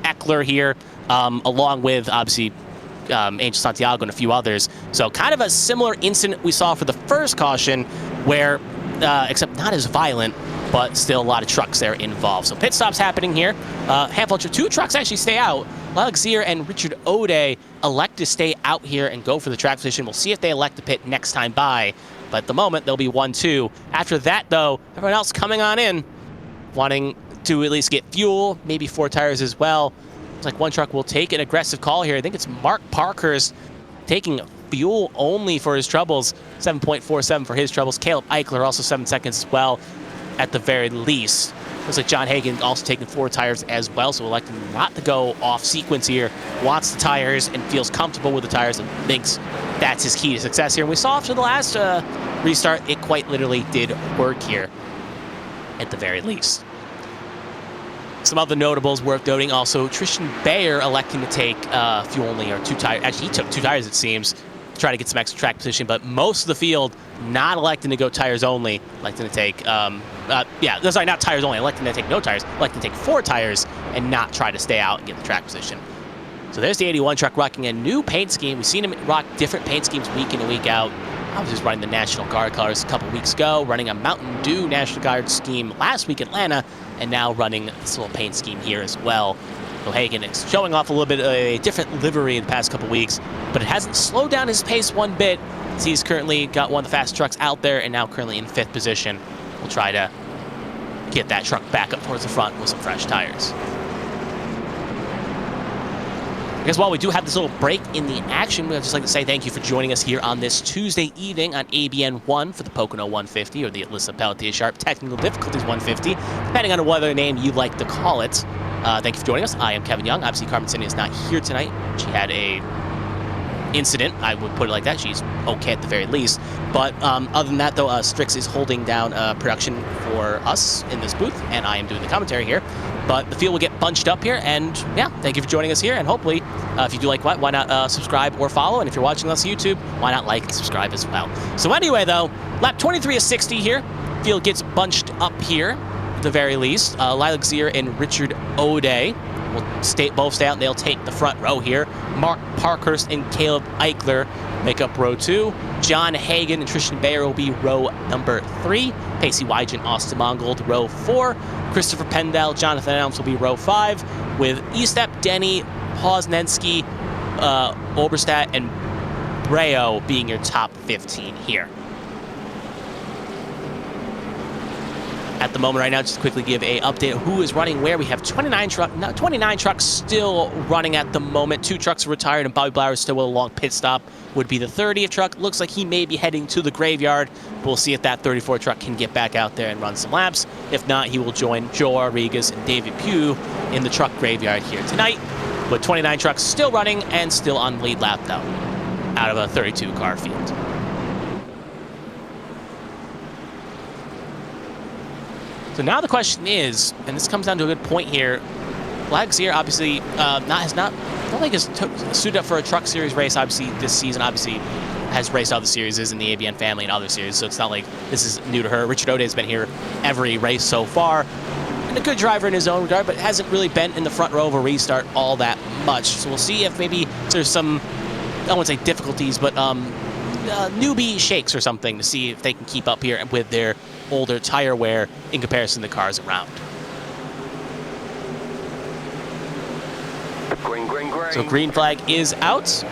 Eckler here, along with, obviously, Angel Santiago and a few others. So kind of a similar incident we saw for the first caution, where, except not as violent, but still a lot of trucks there involved. So pit stops happening here. Handful of 2 trucks actually stay out. Alexier and Richard O'Day elect to stay out here and go for the track position. We'll see if they elect to pit next time by. But at the moment, they'll be 1-2. After that, though, everyone else coming on in, wanting to at least get fuel, maybe 4 tires as well. Looks like one truck will take an aggressive call here. I think it's Mark Parkhurst taking fuel only for his troubles. 7.47 for his troubles. Caleb Eichler also 7 seconds as well, at the very least. Looks like John Hagen also taking 4 tires as well, so electing not to go off sequence here. Wants the tires and feels comfortable with the tires and thinks that's his key to success here. And we saw after the last restart, it quite literally did work here, at the very least. Some other notables worth noting also, Tristan Bayer electing to take fuel only, or 2 tires. Actually, he took 2 tires, it seems, to try to get some extra track position, but most of the field not electing to go tires only, electing to take, sorry, not tires only, electing to take no tires, electing to take 4 tires and not try to stay out and get the track position. So there's the 81 truck rocking a new paint scheme. We've seen him rock different paint schemes week in and week out. I was just running the National Guard colors a couple weeks ago, running a Mountain Dew National Guard scheme last week in Atlanta, and now running this little paint scheme here as well. So Hagen is showing off a little bit of a different livery in the past couple weeks, but it hasn't slowed down his pace one bit, as he's currently got one of the fastest trucks out there and now currently in 5th position. We'll try to get that truck back up towards the front with some fresh tires. I guess while we do have this little break in the action, we'd just like to say thank you for joining us here on this Tuesday evening on ABN1 for the Pocono 150, or the Alyssa Pelletier Sharp Technical Difficulties 150, depending on what other name you'd like to call it. Thank you for joining us. I am Kevin Young. Obviously, Carmen Cindy is not here tonight. She had a incident, I would put it like that. She's okay at the very least. But other than that, though, Strix is holding down production for us in this booth, and I am doing the commentary here. But the field will get bunched up here, and yeah, thank you for joining us here. And hopefully, if you do like what, why not subscribe or follow? And if you're watching us on YouTube, why not like and subscribe as well? So anyway, though, lap 23 of 60 here. Field gets bunched up here, at the very least. Lilac Zier and Richard O'Day will both stay out, and they'll take the front row here. Mark Parkhurst and Caleb Eichler make up row 2. John Hagen and Tristan Bayer will be row number 3. Pacey Wygant, Austin Mongold, row 4. Christopher Pendel, Jonathan Adams will be row 5, with Estep, Denny, Posnensky, Oberstadt, and Breo being your top 15 here. at the moment right now. Just to quickly give a update of who is running where. We have 29 trucks still running at the moment. 2 trucks are retired, and Bobby Blauer is still with a long pit stop. Would be the 30th truck. Looks like he may be heading to the graveyard. We'll see if that 34 truck can get back out there and run some laps. If not, he will join Joe Rodriguez and David Pugh in the truck graveyard here tonight. But 29 trucks still running and still on lead lap though, out of a 32 car field. So now the question is, and this comes down to a good point here, Blackzier obviously I don't think has suited up for a truck series race. Obviously this season has raced other series in the ABN family and other series, so it's not like this is new to her. Richard O'Day has been here every race so far, and a good driver in his own regard, but hasn't really been in the front row of a restart all that much. So we'll see if maybe there's some, I won't say difficulties, but newbie shakes or something to see if they can keep up here with their older tire wear in comparison to cars around. Green, green, green. So green flag is out.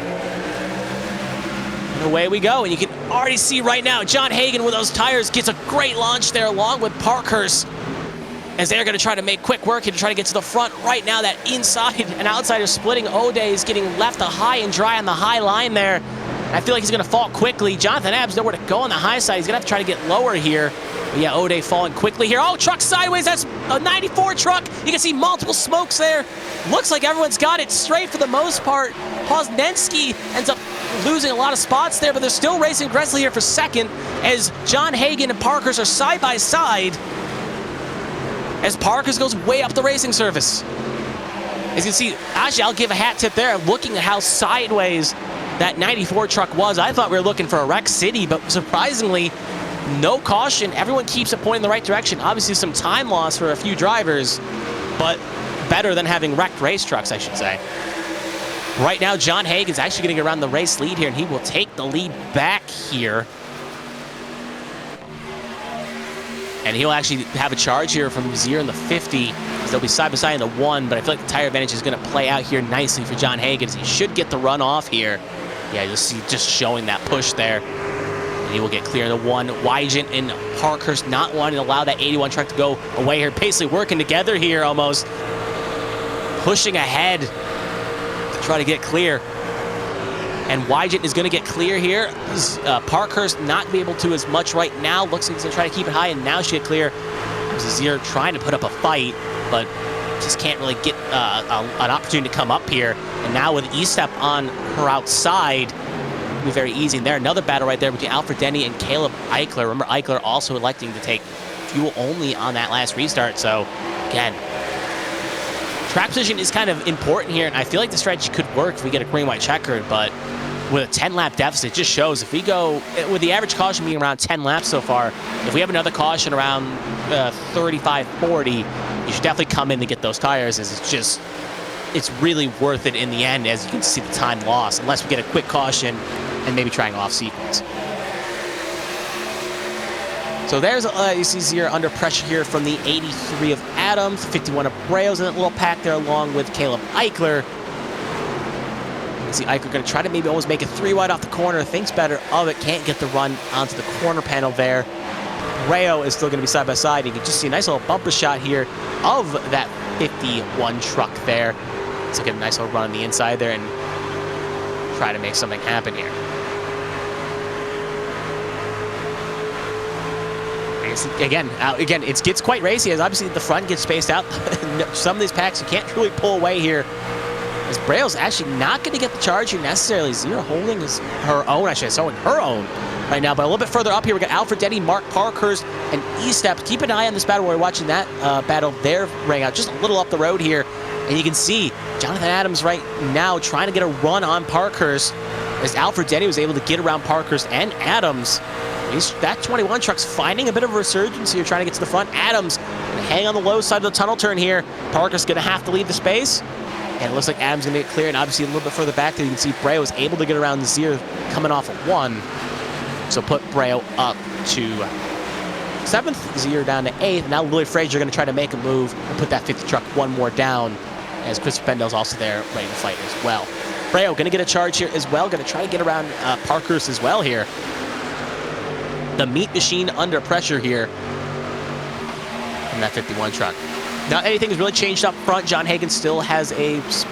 And away we go. And you can already see right now, John Hagan with those tires gets a great launch there along with Parkhurst, as they're going to try to make quick work and try to get to the front. Right now, that inside and outside are splitting. O'Day is getting left a high and dry on the high line there. I feel like he's going to fall quickly. Jonathan Abbs nowhere to go on the high side. He's going to have to try to get lower here. But yeah, O'Day falling quickly here. Oh, truck sideways. That's a 94 truck. You can see multiple smokes there. Looks like everyone's got it straight for the most part. Posnensky ends up losing a lot of spots there, but they're still racing aggressively here for second as John Hagan and Parkhurst are side by side as Parkhurst goes way up the racing surface. As you can see, actually, I'll give a hat tip there. Looking at how sideways that 94 truck was, I thought we were looking for a wreck city, but surprisingly, no caution. Everyone keeps it pointing in the right direction. Obviously, some time loss for a few drivers, but better than having wrecked race trucks, I should say. Right now, John Hagan's actually getting around the race lead here, and he will take the lead back here. And he'll actually have a charge here from Zier in the 50. They'll be side by side in the 1, but I feel like the tire advantage is going to play out here nicely for John Hagan. He should get the run off here. Yeah, you'll see just showing that push there. And he will get clear in the 1. Wygant and Parkhurst not wanting to allow that 81 truck to go away here. Basically working together here almost. Pushing ahead to try to get clear. And Wygant is going to get clear here. Parkhurst not be able to as much right now. Looks like he's going to try to keep it high, and now she get clear. Zier trying to put up a fight, but just can't really get an opportunity to come up here. And now with E-Step on her outside, it'll be very easy. And there, another battle right there between Alfred Denny and Caleb Eichler. Remember, Eichler also electing to take fuel only on that last restart. So, again, track position is kind of important here, and I feel like the strategy could work if we get a green-white checkered, but with a 10-lap deficit, it just shows if we go, with the average caution being around 10 laps so far, if we have another caution around 35, 40, you should definitely come in to get those tires, as it's really worth it in the end, as you can see the time loss, unless we get a quick caution and maybe trying off sequence. So there's, you see Zier under pressure here from the 83 of Adams, 51 of Breos in that little pack there, along with Caleb Eichler. You see Eichler going to try to maybe almost make it 3 wide off the corner, thinks better of it, can't get the run onto the corner panel there. Breo is still going to be side by side. You can just see a nice little bumper shot here of that 51 truck there. So get a nice little run on the inside there and try to make something happen here. Again, it gets quite racy as obviously the front gets spaced out. Some of these packs you can't really pull away here. As Braille's actually not going to get the charge here necessarily. Zier holding her own, actually, it's holding her own right now. But a little bit further up here, we got Alfred Denny, Mark Parkhurst, and E-Step. Keep an eye on this battle. We're watching that battle there ring out just a little up the road here. And you can see Jonathan Adams right now trying to get a run on Parkhurst, as Alfred Denny was able to get around Parkhurst and Adams. That 21 truck's finding a bit of a resurgence here, trying to get to the front. Adams hang on the low side of the tunnel turn here. Parkhurst's going to have to leave the space. And it looks like Adams going to get clear. And obviously a little bit further back there, you can see Breo was able to get around Zier coming off of 1. So put Breo up to 7th, Zier down to 8th. Now Louis Frazier going to try to make a move and put that 50 truck 1 more down, as Christopher Bendel's also there ready to fight as well. Breo going to get a charge here as well. Going to try to get around Parkhurst as well here. The meat machine under pressure here. in that 51 truck. Not anything has really changed up front. John Hagen still has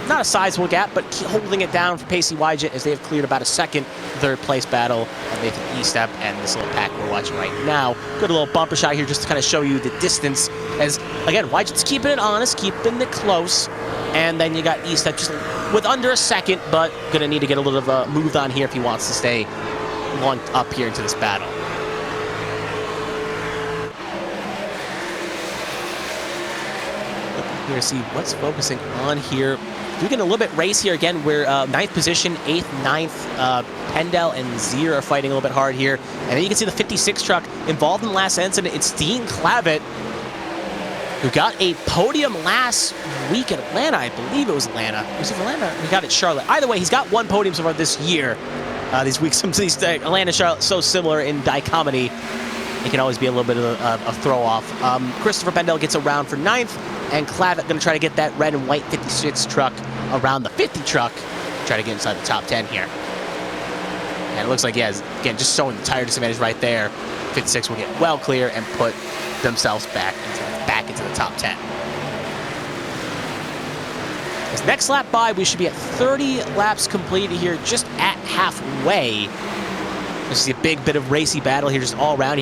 not a sizable gap, but holding it down for Pacey Wygent as they have cleared about a second, third place battle of Nathan Estep and this little pack we're watching right now. Good little bumper shot here just to kind of show you the distance as, again, Wygent's keeping it honest, keeping it close. And then you got Estep just with under a second, but going to need to get a little of a move on here if he wants to stay long up here into this battle. Here to see what's focusing on here. We're getting a little bit race here again. We're 9th position, 8th, 9th. Pendel and Zier are fighting a little bit hard here. And then you can see the 56 truck involved in the last incident. It's Dean Clavitt, who got a podium last week at Atlanta. I believe it was Atlanta. Was it Atlanta? We got it Charlotte. Either way, he's got one podium so far this year. These weeks, some of these Atlanta, Charlotte, so similar in dichotomy. It can always be a little bit of a throw-off. Christopher Pendel gets around for 9th, and Clavitt going to try to get that red and white 56 truck around the 50 truck, try to get inside the top 10 here. And it looks like, yeah, again, just showing the tire disadvantage right there. 56 will get well clear and put themselves back into the top 10. This next lap by, we should be at 30 laps completed here, just at halfway. This is a big bit of racy battle here, just all around.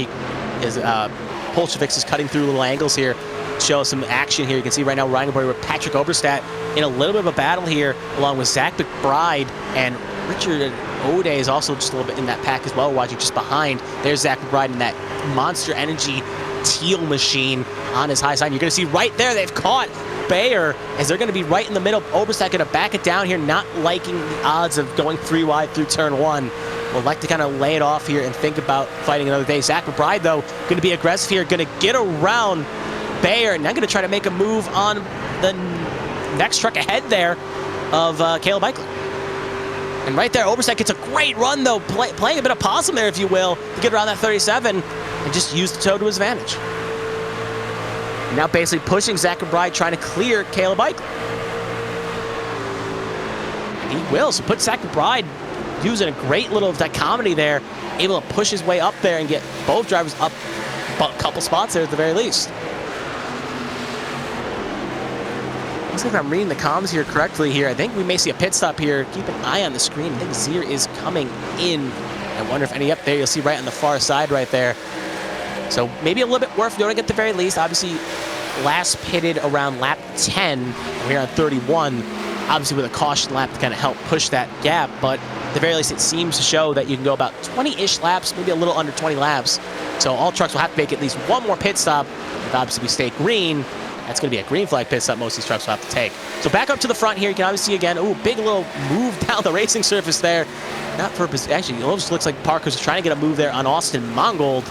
Pulsatrix is cutting through little angles here. Show some action here. You can see right now riding aboard with Patrick Oberstadt in a little bit of a battle here, along with Zach McBride, and Richard Ode is also just a little bit in that pack as well, watching just behind. There's Zach McBride in that Monster Energy teal machine on his high side. You're going to see right there they've caught Bayer as they're going to be right in the middle. Oberstadt going to back it down here, not liking the odds of going 3 wide through turn 1. Would like to kind of lay it off here and think about fighting another day. Zach McBride, though, going to be aggressive here, going to get around Bayer, and I'm going to try to make a move on the next truck ahead there of Caleb Eichler. And right there, Oberstadt gets a great run, though, playing a bit of possum there, if you will, to get around that 37 and just use the toe to his advantage. And now basically pushing Zach McBride, trying to clear Caleb Eichler. And he will, so put Zach McBride using a great little dichotomy there, able to push his way up there and get both drivers up a couple spots there at the very least. Looks like I'm reading the comms here correctly here. I think we may see a pit stop here. Keep an eye on the screen. I think Zier is coming in. I wonder if any up there. You'll see right on the far side right there. So maybe a little bit worth noting at the very least. Obviously, last pitted around lap 10. We're here on 31. Obviously with a caution lap to kind of help push that gap, but at the very least it seems to show that you can go about 20-ish laps, maybe a little under 20 laps. So all trucks will have to make at least one more pit stop. If obviously we stay green, that's going to be a green flag pit stop most of these trucks will have to take. So back up to the front here, you can obviously see again, ooh, big little move down the racing surface there. Not for, actually, it almost looks like Parker's trying to get a move there on Austin Mongold,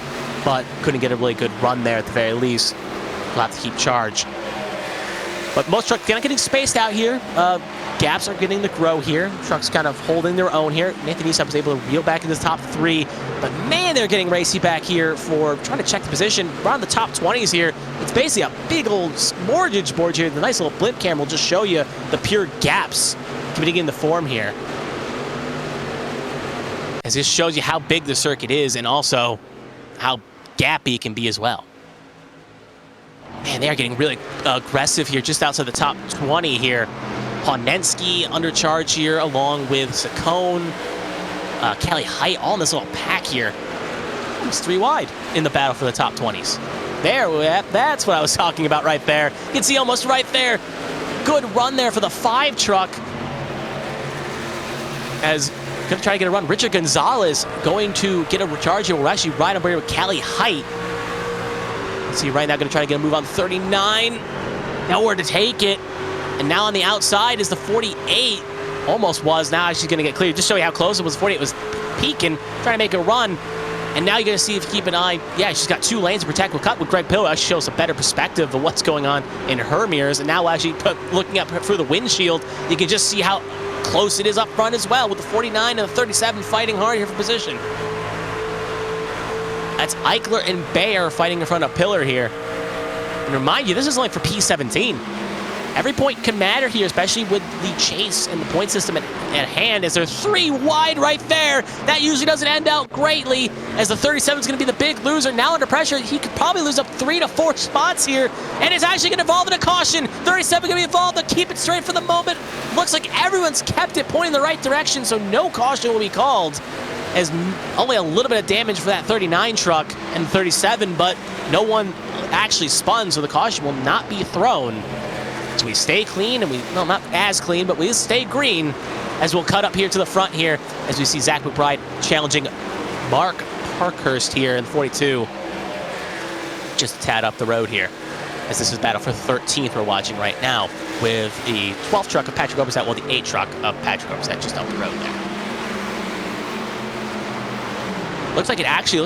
but couldn't get a really good run there at the very least. We'll have to keep charge. But most trucks kind of getting spaced out here. Gaps are getting to grow here. Trucks kind of holding their own here. Nathan Estep was able to reel back into the top 3. But man, they're getting racy back here for trying to check the position. Around the top 20s here. It's basically a big old mortgage board here. The nice little blimp camera will just show you the pure gaps committing to form here. As this shows you how big the circuit is and also how gappy it can be as well. Man, they are getting really aggressive here, just outside the top 20 here. Honensky under charge here, along with Saccone, Callie Height, all in this little pack here. Almost 3 wide in the battle for the top 20s. There, that's what I was talking about right there. You can see almost right there. Good run there for the 5 truck. As going to try to get a run. Richard Gonzalez going to get a recharge here. We're actually right up here with Callie Height. See right now, going to try to get a move on 39. Nowhere to take it. And now on the outside is the 48. Almost was. Now she's going to get clear. Just show you how close it was. 48 was peaking, trying to make a run. And now you're going to see if you keep an eye. Yeah, she's got 2 lanes to protect. We'll cut with Greg Pillow. Actually shows a better perspective of what's going on in her mirrors. And now actually looking up through the windshield, you can just see how close it is up front as well, with the 49 and the 37 fighting hard here for position. That's Eichler and Bayer fighting in front of Pillar here. And remind you, this is only for P17. every point can matter here, especially with the chase and the point system at hand, as they're 3 wide right there. That usually doesn't end out greatly, as the 37 is going to be the big loser. Now under pressure, he could probably lose up 3 to 4 spots here, and it's actually going to involve in a caution. 37 going to be involved to keep it straight for the moment. Looks like everyone's kept it pointing in the right direction, so no caution will be called, as only a little bit of damage for that 39 truck and the 37, but no one actually spun, so the caution will not be thrown. So we stay clean, and well, not as clean, but we stay green, as we'll cut up here to the front here, as we see Zach McBride challenging Mark Parkhurst here in 42. Just a tad up the road here, as this is battle for 13th we're watching right now, with the 12th truck of Patrick Oberstadt, well, the 8th truck of Patrick Oberstadt just up the road there. Looks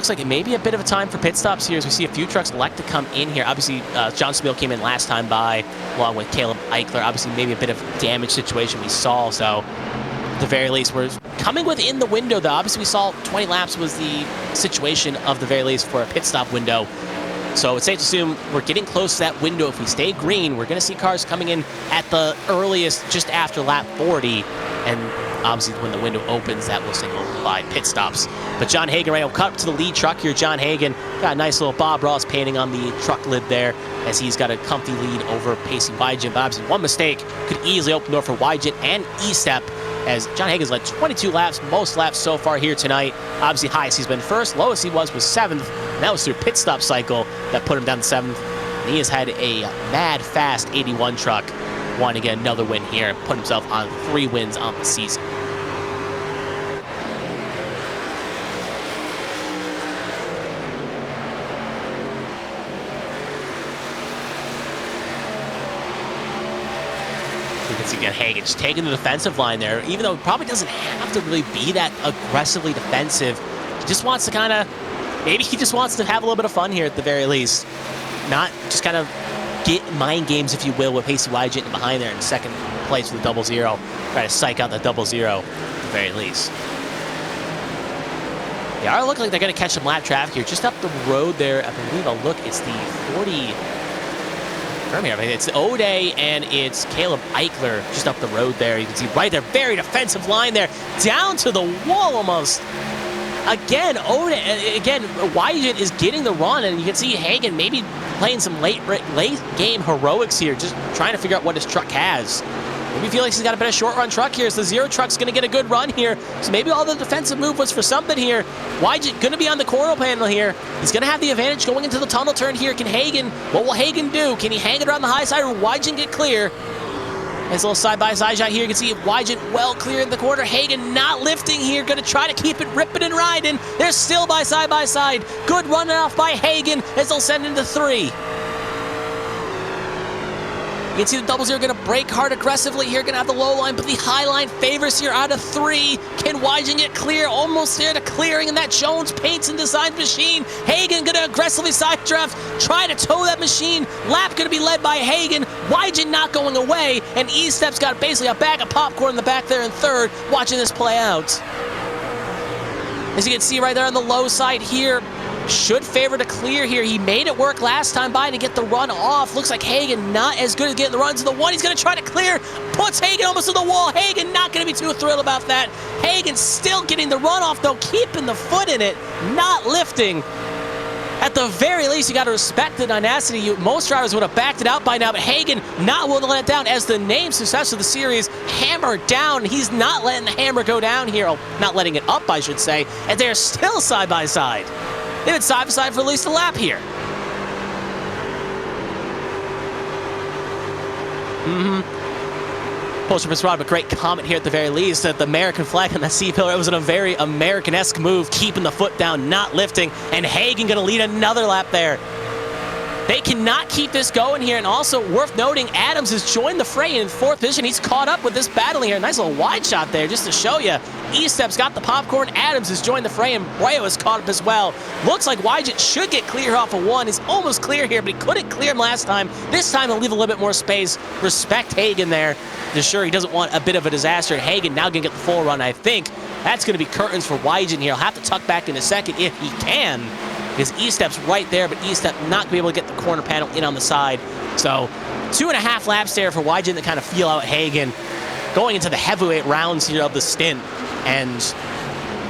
like it may be a bit of a time for pit stops here, as we see a few trucks elect to come in here. Obviously, John Smil came in last time by, along with Caleb Eichler. Obviously, maybe a bit of damage situation we saw, so at the very least, we're coming within the window, though. Obviously, we saw 20 laps was the situation of the very least for a pit stop window. So it's safe to assume we're getting close to that window. If we stay green, we're going to see cars coming in at the earliest just after lap 40, and obviously when the window opens, that will signal by pit stops. But John Hagan right will cut up to the lead truck here. John Hagan got a nice little Bob Ross painting on the truck lid there, as he's got a comfy lead over Pacey Wygent. Obviously, one mistake could easily open the door for Wygent and E-Step, as John Hagan's led 22 laps, most laps so far here tonight. Obviously, highest he's been first, lowest he was 7th, and that was through pit stop cycle that put him down to 7th. And he has had a mad fast 81 truck, wanting to get another win here and put himself on 3 wins on the season. You can see again Hagan just taking the defensive line there, even though it probably doesn't have to really be that aggressively defensive. He just wants to maybe he just wants to have a little bit of fun here at the very least. Not just kind of get mind games, if you will, with Pacey Wygent behind there in second place with the 0-0. Try to psych out that 0-0 at the very least. They are looking like they're going to catch some lap traffic here. Just up the road there, I believe I'll look, it's the 40... It's O'Day and it's Caleb Eichler just up the road there. You can see right there, very defensive line there, down to the wall almost. Again, Wygent is getting the run, and you can see Hagan maybe playing some late game heroics here, just trying to figure out what his truck has. Maybe feel like he's got a better short run truck here, so the 0 truck's going to get a good run here. So maybe all the defensive move was for something here. Wygent going to be on the corner panel here. He's going to have the advantage going into the tunnel turn here. What will Hagan do? Can he hang it around the high side, or Wygent get clear? Nice little side-by-side shot here. You can see Wygent well clear in the corner. Hagan not lifting here, going to try to keep it ripping and riding. They're still by side-by-side. Good running off by Hagan as they'll send into 3. You can see the 0-0 going to break hard aggressively here, going to have the low line, but the high line favors here out of 3. Can Wygent get clear? Almost there to clearing, and that Jones paints and designs machine. Hagan going to aggressively side draft, try to tow that machine. Lap going to be led by Hagan. Wygent not going away, and E-Step's got basically a bag of popcorn in the back there in 3rd, watching this play out. As you can see right there on the low side here, should favor to clear here. He made it work last time by to get the run off. Looks like Hagan not as good as getting the run to the 1. He's going to try to clear. Puts Hagan almost to the wall. Hagan not going to be too thrilled about that. Hagan still getting the run off, though, keeping the foot in it, not lifting. At the very least, you got to respect the tenacity. Most drivers would have backed it out by now, but Hagan not willing to let it down, as the name success of the series, hammer down. He's not letting the hammer go down here. Oh, not letting it up, I should say. And they're still side by side. They've been side by side for at least a lap here. Pulsatrix Rod, a great comment here at the very least, that the American flag on that C-pillar, it was in a very American-esque move, keeping the foot down, not lifting, and Hagan going to lead another lap there. They cannot keep this going here, and also worth noting, Adams has joined the fray in 4th position. He's caught up with this battle here. Nice little wide shot there just to show you. E-Step's got the popcorn. Adams has joined the fray, and Brayo has caught up as well. Looks like Wygent should get clear off of 1. He's almost clear here, but he couldn't clear him last time. This time he'll leave a little bit more space. Respect Hagan there. Just sure he doesn't want a bit of a disaster. Hagan now going to get the full run, I think. That's going to be curtains for Wygent here. He'll have to tuck back in a second if he can, because E-Step's right there, but E-Step not going to be able to get the corner panel in on the side. So 2.5 laps there for Wygen to kind of feel out Hagen going into the heavyweight rounds here of the stint. And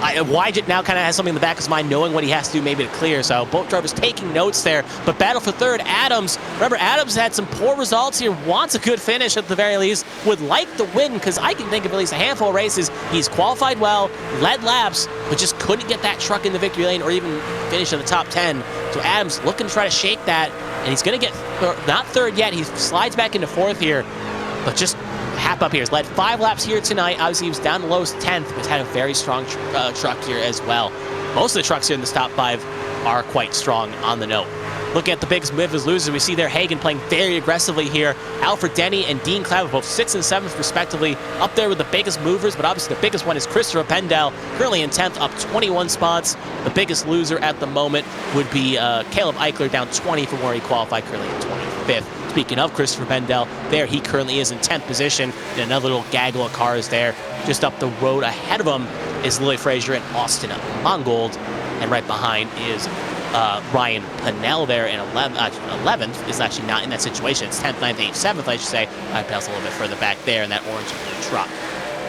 Wygen now kind of has something in the back of his mind, knowing what he has to do maybe to clear. So both drivers taking notes there. But battle for third, Adams. Remember, Adams had some poor results here, wants a good finish at the very least, would like the win, because I can think of at least a handful of races. He's qualified well, led laps, but just couldn't get that truck in the victory lane or even finish in the top 10. So Adams looking to try to shake that, and he's going to get, not third yet, he slides back into fourth here, but just hap up here. He's led 5 laps here tonight. Obviously, he was down low 10th, but had a very strong truck here as well. Most of the trucks here in this top 5 are quite strong on the note. Looking at the biggest movers losers, we see there Hagen playing very aggressively here. Alfred Denny and Dean Claver, both 6th and 7th respectively, up there with the biggest movers, but obviously the biggest one is Christopher Pendel, currently in 10th, up 21 spots. The biggest loser at the moment would be Caleb Eichler, down 20 from where he qualified, currently in 25th. Speaking of Christopher Pendel, there he currently is in 10th position. And another little gaggle of cars there. Just up the road ahead of him is Lily Frazier and Austin Mongold. And right behind is Ryan Pennell there in 11th. Is actually not in that situation. It's 10th, 9th, 8th, 7th, I should say. Ryan Pennell's a little bit further back there in that orange truck.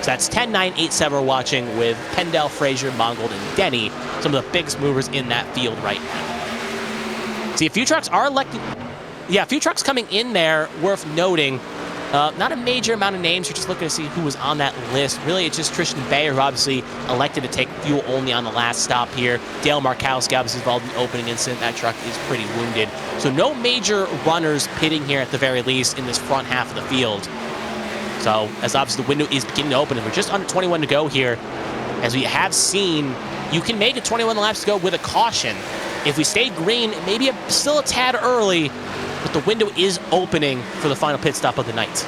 So that's 10, 9, 8, 7 we're watching with Pendel, Frazier, Mongold, and Denny. Some of the biggest movers in that field right now. See, a few trucks are electing... Yeah, a few trucks coming in there worth noting. Not a major amount of names. You're just looking to see who was on that list. Really, it's just Tristan Bayer, who obviously elected to take fuel only on the last stop here. Dale Markowski obviously involved in the opening incident. That truck is pretty wounded. So no major runners pitting here at the very least in this front half of the field. So as obviously the window is beginning to open, and we're just under 21 to go here. As we have seen, you can make it 21 laps to go with a caution. If we stay green, maybe still a tad early, but the window is opening for the final pit stop of the night.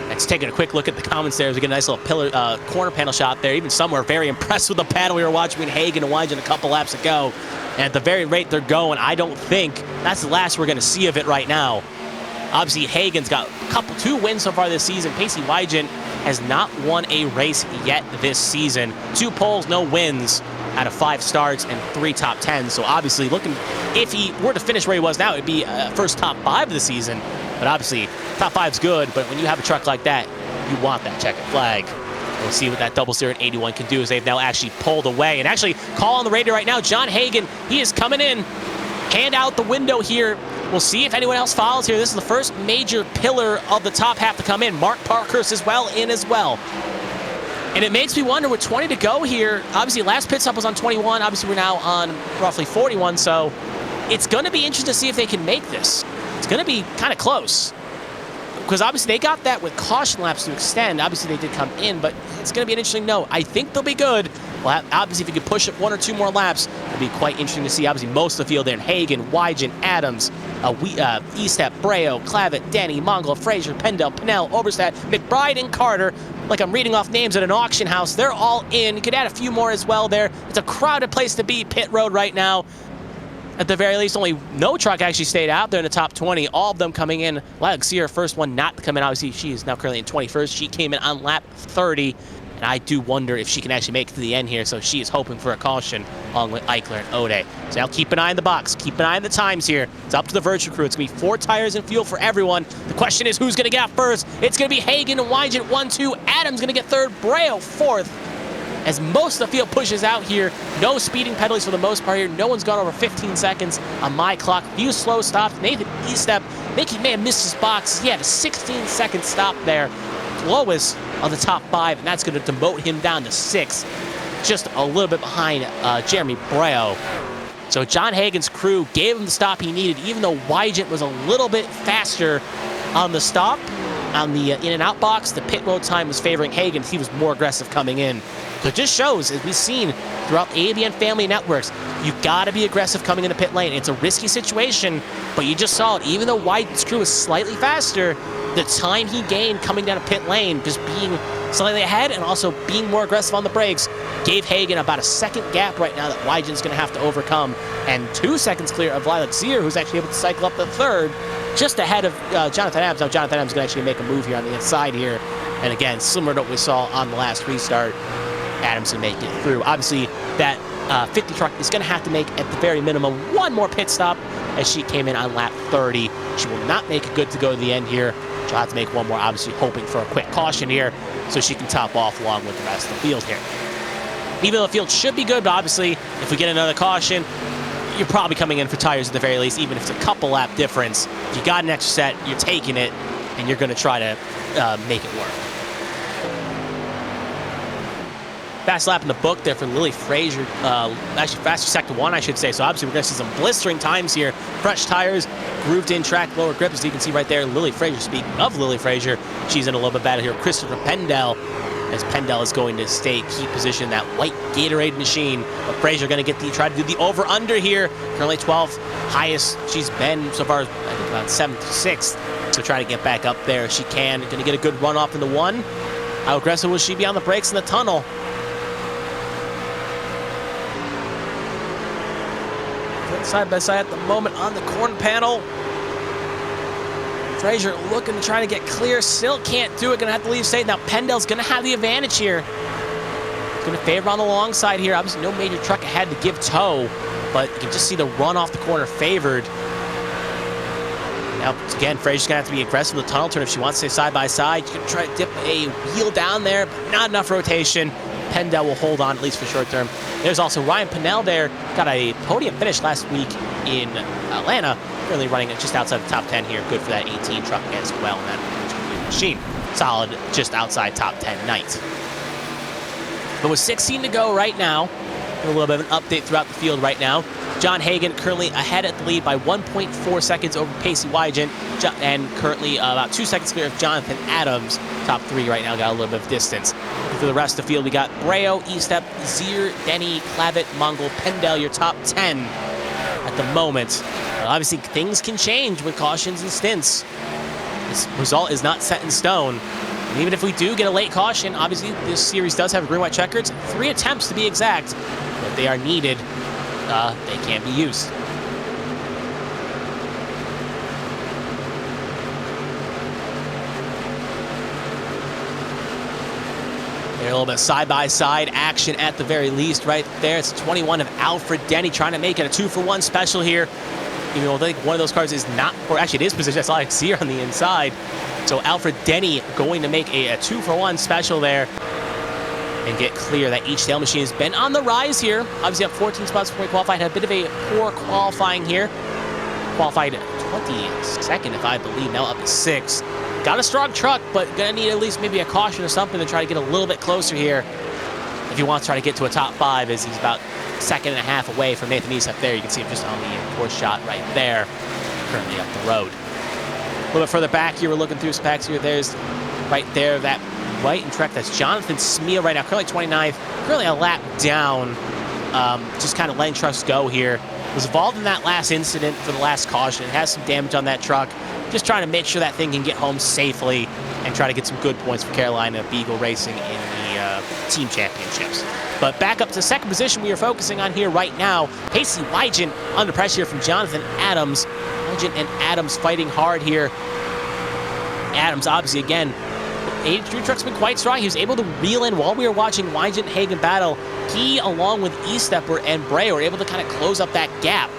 Let's take a quick look at the comments there as we get a nice little corner panel shot there. Even some were very impressed with the battle we were watching between Hagen and Wygen a couple laps ago. And at the very rate they're going, I don't think that's the last we're going to see of it right now. Obviously, Hagen's got 2 wins so far this season. Pacey Wygen has not won a race yet this season. 2 poles, no wins out of 5 starts and 3 top 10s. So obviously looking, if he were to finish where he was now, it'd be first top 5 of the season. But obviously top 5's good, but when you have a truck like that, you want that checkered flag. We'll see what that double zero at 81 can do as they've now actually pulled away. And actually, call on the radio right now, John Hagen, he is coming in. Hand out the window here. We'll see if anyone else follows here. This is the first major pillar of the top half to come in. Mark Parkhurst as well in as well. And it makes me wonder, with 20 to go here, obviously last pit stop was on 21. Obviously we're now on roughly 41, so it's going to be interesting to see if they can make this. It's going to be kind of close. Because obviously they got that with caution laps to extend. Obviously they did come in, but it's going to be an interesting note. I think they'll be good. Well, obviously if you could push it 1 or 2 more laps, it'd be quite interesting to see. Obviously most of the field there, Hagen, Wygen, Adams, Estep, Breo, Clavitt, Denny, Mongold, Frazier, Pendel, Pennell, Oberstadt, McBride, and Carter. Like I'm reading off names at an auction house. They're all in. You could add a few more as well there. It's a crowded place to be, pit road right now. At the very least, only no truck actually stayed out there in the top 20. All of them coming in. Alexia, first one not to come in. Obviously, she is now currently in 21st. She came in on lap 30. And I do wonder if she can actually make it to the end here. So she is hoping for a caution along with Eichler and Ode. So now keep an eye on the box. Keep an eye on the times here. It's up to the virtual crew. It's going to be 4 tires and fuel for everyone. The question is who's going to get out first. It's going to be Hagen and Wygen 1-2. Adams going to get 3rd. Breo 4th. As most of the field pushes out here, no speeding penalties for the most part here. No one's gone over 15 seconds on my clock. Few slow stops. Nathan Estep, I think he may have missed his box. He had a 16-second stop there. Lowest of the top 5, and that's going to demote him down to 6th. Just a little bit behind Jeremy Breo. So John Hagen's crew gave him the stop he needed, even though Wygen was a little bit faster on the stop. On the in and out box, the pit road time was favoring Hagen. He was more aggressive coming in. So it just shows, as we've seen throughout the ABN family networks, you've got to be aggressive coming into pit lane. It's a risky situation, but you just saw it. Even though Wygen's crew was slightly faster, the time he gained coming down a pit lane, just being slightly ahead and also being more aggressive on the brakes, gave Hagen about a 2nd gap right now that Wygen's going to have to overcome. And 2 seconds clear of Lilac Zier, who's actually able to cycle up the 3rd, just ahead of Jonathan Adams. Now Jonathan Adams is going to actually make a move here on the inside here. And again, similar to what we saw on the last restart, Adams can make it through. Obviously, that 50 truck is going to have to make, at the very minimum, one more pit stop as she came in on lap 30. She will not make it good to go to the end here. She'll have to make one more, obviously hoping for a quick caution here so she can top off along with the rest of the field here. Even though the field should be good, but obviously if we get another caution, you're probably coming in for tires at the very least, even if it's a couple lap difference. If you got an extra set, you're taking it, and you're going to try to make it work. Fast lap in the book there for Lily Frazier. Actually, faster sector one, I should say. So obviously, we're going to see some blistering times here. Fresh tires, grooved in track, lower grip, as you can see right there. Lily Frazier, speaking of Lily Frazier, she's in a little bit of battle here. Christopher Pendell, as Pendell is going to stay key position in that white Gatorade machine. But Frazier going to try to do the over-under here. Currently 12th, highest she's been so far, I think about 7th, 6th. So try to get back up there if she can. Going to get a good run off in the one. How aggressive will she be on the brakes in the tunnel? Side by side at the moment on the corner panel. Frazier looking to try to get clear. Still can't do it. Going to have to leave safe. Now Pendell's going to have the advantage here. It's going to favor on the long side here. Obviously no major truck ahead to give tow, but you can just see the run off the corner favored. Now again, Frazier's going to have to be aggressive with the tunnel turn if she wants to stay side by side. She's going to try to dip a wheel down there, but not enough rotation. Pendell will hold on, at least for short term. There's also Ryan Pinnell there. Got a podium finish last week in Atlanta. Currently running just outside the top 10 here. Good for that 18 truck as well in that machine. Solid just outside top 10 night. But with 16 to go right now, a little bit of an update throughout the field right now. John Hagan currently ahead at the lead by 1.4 seconds over Pacey Wygant, and currently about 2 seconds clear of Jonathan Adams. Top 3 right now, got a little bit of distance. For the rest of the field, we got Breo, Estep, Zier, Denny, Clavitt, Mongol, Pendell, your top 10 at the moment. Obviously, things can change with cautions and stints. This result is not set in stone. And even if we do get a late caution, obviously this series does have green-white checkers. 3 attempts to be exact, but they are needed. They can be used. They're a little bit side-by-side action at the very least right there. It's 21 of Alfred Denny trying to make it a 2-for-1 special here. Even though I think one of those cars is not, or actually it is positioned, that's all I can see here on the inside. So Alfred Denny going to make a 2-for-1 special there and get clear. That HTL machine has been on the rise here. Obviously up 14 spots before he qualified. Had a bit of a poor qualifying here. Qualified 22nd, if I believe, now up to 6th. Got a strong truck, but gonna need at least maybe a caution or something to try to get a little bit closer here if he wants to try to get to a top 5, as he's about 1.5 seconds away from Nathan East up there. You can see him just on the fourth shot right there, currently up the road. A little bit further back here, we're looking through specs here. There's right there, that white and Trek. That's Jonathan Smeal right now, currently 29th, currently a lap down. Just kind of letting trucks go here. Was involved in that last incident for the last caution. It has some damage on that truck. Just trying to make sure that thing can get home safely and try to get some good points for Carolina Beagle Racing in the team championships. But back up to second position we are focusing on here right now. Pacey Wygant under pressure here from Jonathan Adams. Wygant and Adams fighting hard here. Adams obviously again, 83 truck's been quite strong. He was able to reel in while we were watching Wygant and Hagan battle. He, along with E-Stepper and Bray, were able to kind of close up that gap.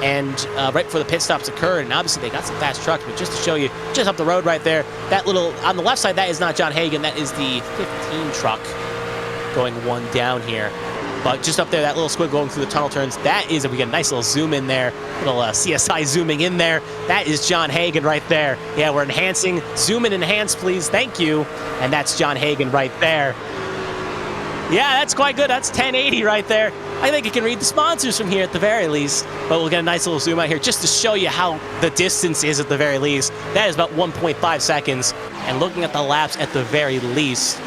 And right before the pit stops occurred, and obviously they got some fast trucks, but just to show you, just up the road right there, that little, on the left side, that is not John Hagan, that is the 15 truck going one down here. But just up there, that little squid going through the tunnel turns, that is, if we get a nice little zoom in there, little CSI zooming in there, that is John Hagan right there. Yeah, we're enhancing, zoom and enhance please, thank you. And that's John Hagan right there. Yeah, that's quite good, that's 1080 right there. I think you can read the sponsors from here at the very least, but we'll get a nice little zoom out here just to show you how the distance is at the very least. That is about 1.5 seconds, and looking at the laps at the very least,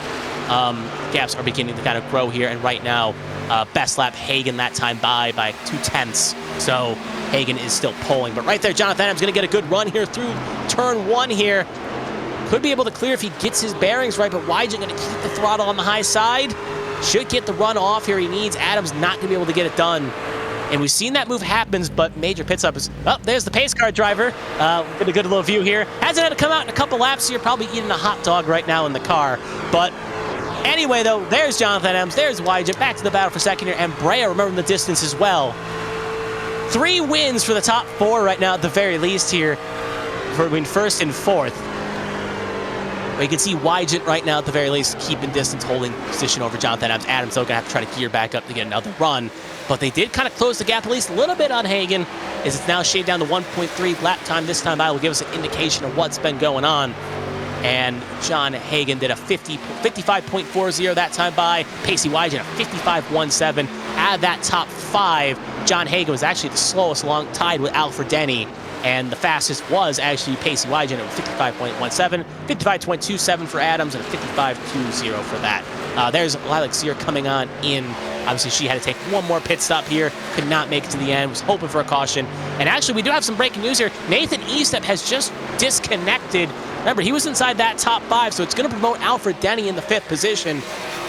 gaps are beginning to kind of grow here, and right now, best lap Hagan that time by 0.2. So Hagan is still pulling, but right there, Jonathan Adams going to get a good run here through turn 1 here. Could be able to clear if he gets his bearings right, but Wygant going to keep the throttle on the high side. Should get the run off here he needs. Adams not going to be able to get it done. And we've seen that move happens, but major pit stop is... Oh, there's the pace car driver. Get a good little view here. Hasn't had to come out in a couple laps, so you're probably eating a hot dog right now in the car. But Anyway, though, there's Jonathan Adams, there's Wyatt, back to the battle for second here, and Brea remembering the distance as well. 3 wins for the top 4 right now at the very least here, between first and fourth. But you can see Wyatt right now at the very least keeping distance, holding position over Jonathan Adams. Adams, though, going to have to try to gear back up to get another run. But they did kind of close the gap at least a little bit on Hagan, as it's now shaved down to 1.3 lap time. This time by will give us an indication of what's been going on. And John Hagan did a 55.40 that time by. Pacey Wyatt a 55.17. Out of that top 5, John Hagan was actually the slowest along, tied with Alfred Denny. And the fastest was actually Pacey Wyatt at 55.17, 55.27 for Adams, and a 55.20 for that. There's Lilac Sear coming on in. Obviously, she had to take one more pit stop here. Could not make it to the end. Was hoping for a caution. And actually, we do have some breaking news here. Nathan Estep has just disconnected. Remember, he was inside that top 5, so it's going to promote Alfred Denny in the 5th position.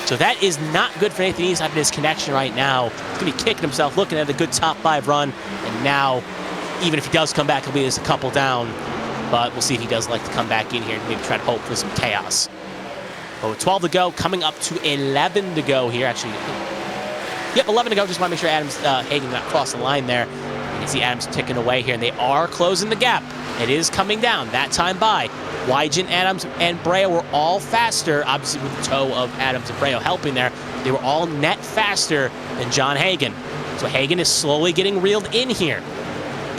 So that is not good for Nathan Estep in his connection right now. He's going to be kicking himself, looking at a good top 5 run. And now, even if he does come back, he'll be just a couple down. But we'll see if he does like to come back in here and maybe try to hope for some chaos. But with 12 to go, coming up to 11 to go here. Actually, yep, 11 to go. Just want to make sure Adams, Hagan not cross the line there. You can see Adams ticking away here, and they are closing the gap. It is coming down. That time by. Wyatt, Adams, and Brea were all faster, obviously with the toe of Adams and Brea helping there. They were all net faster than John Hagan. So Hagan is slowly getting reeled in here.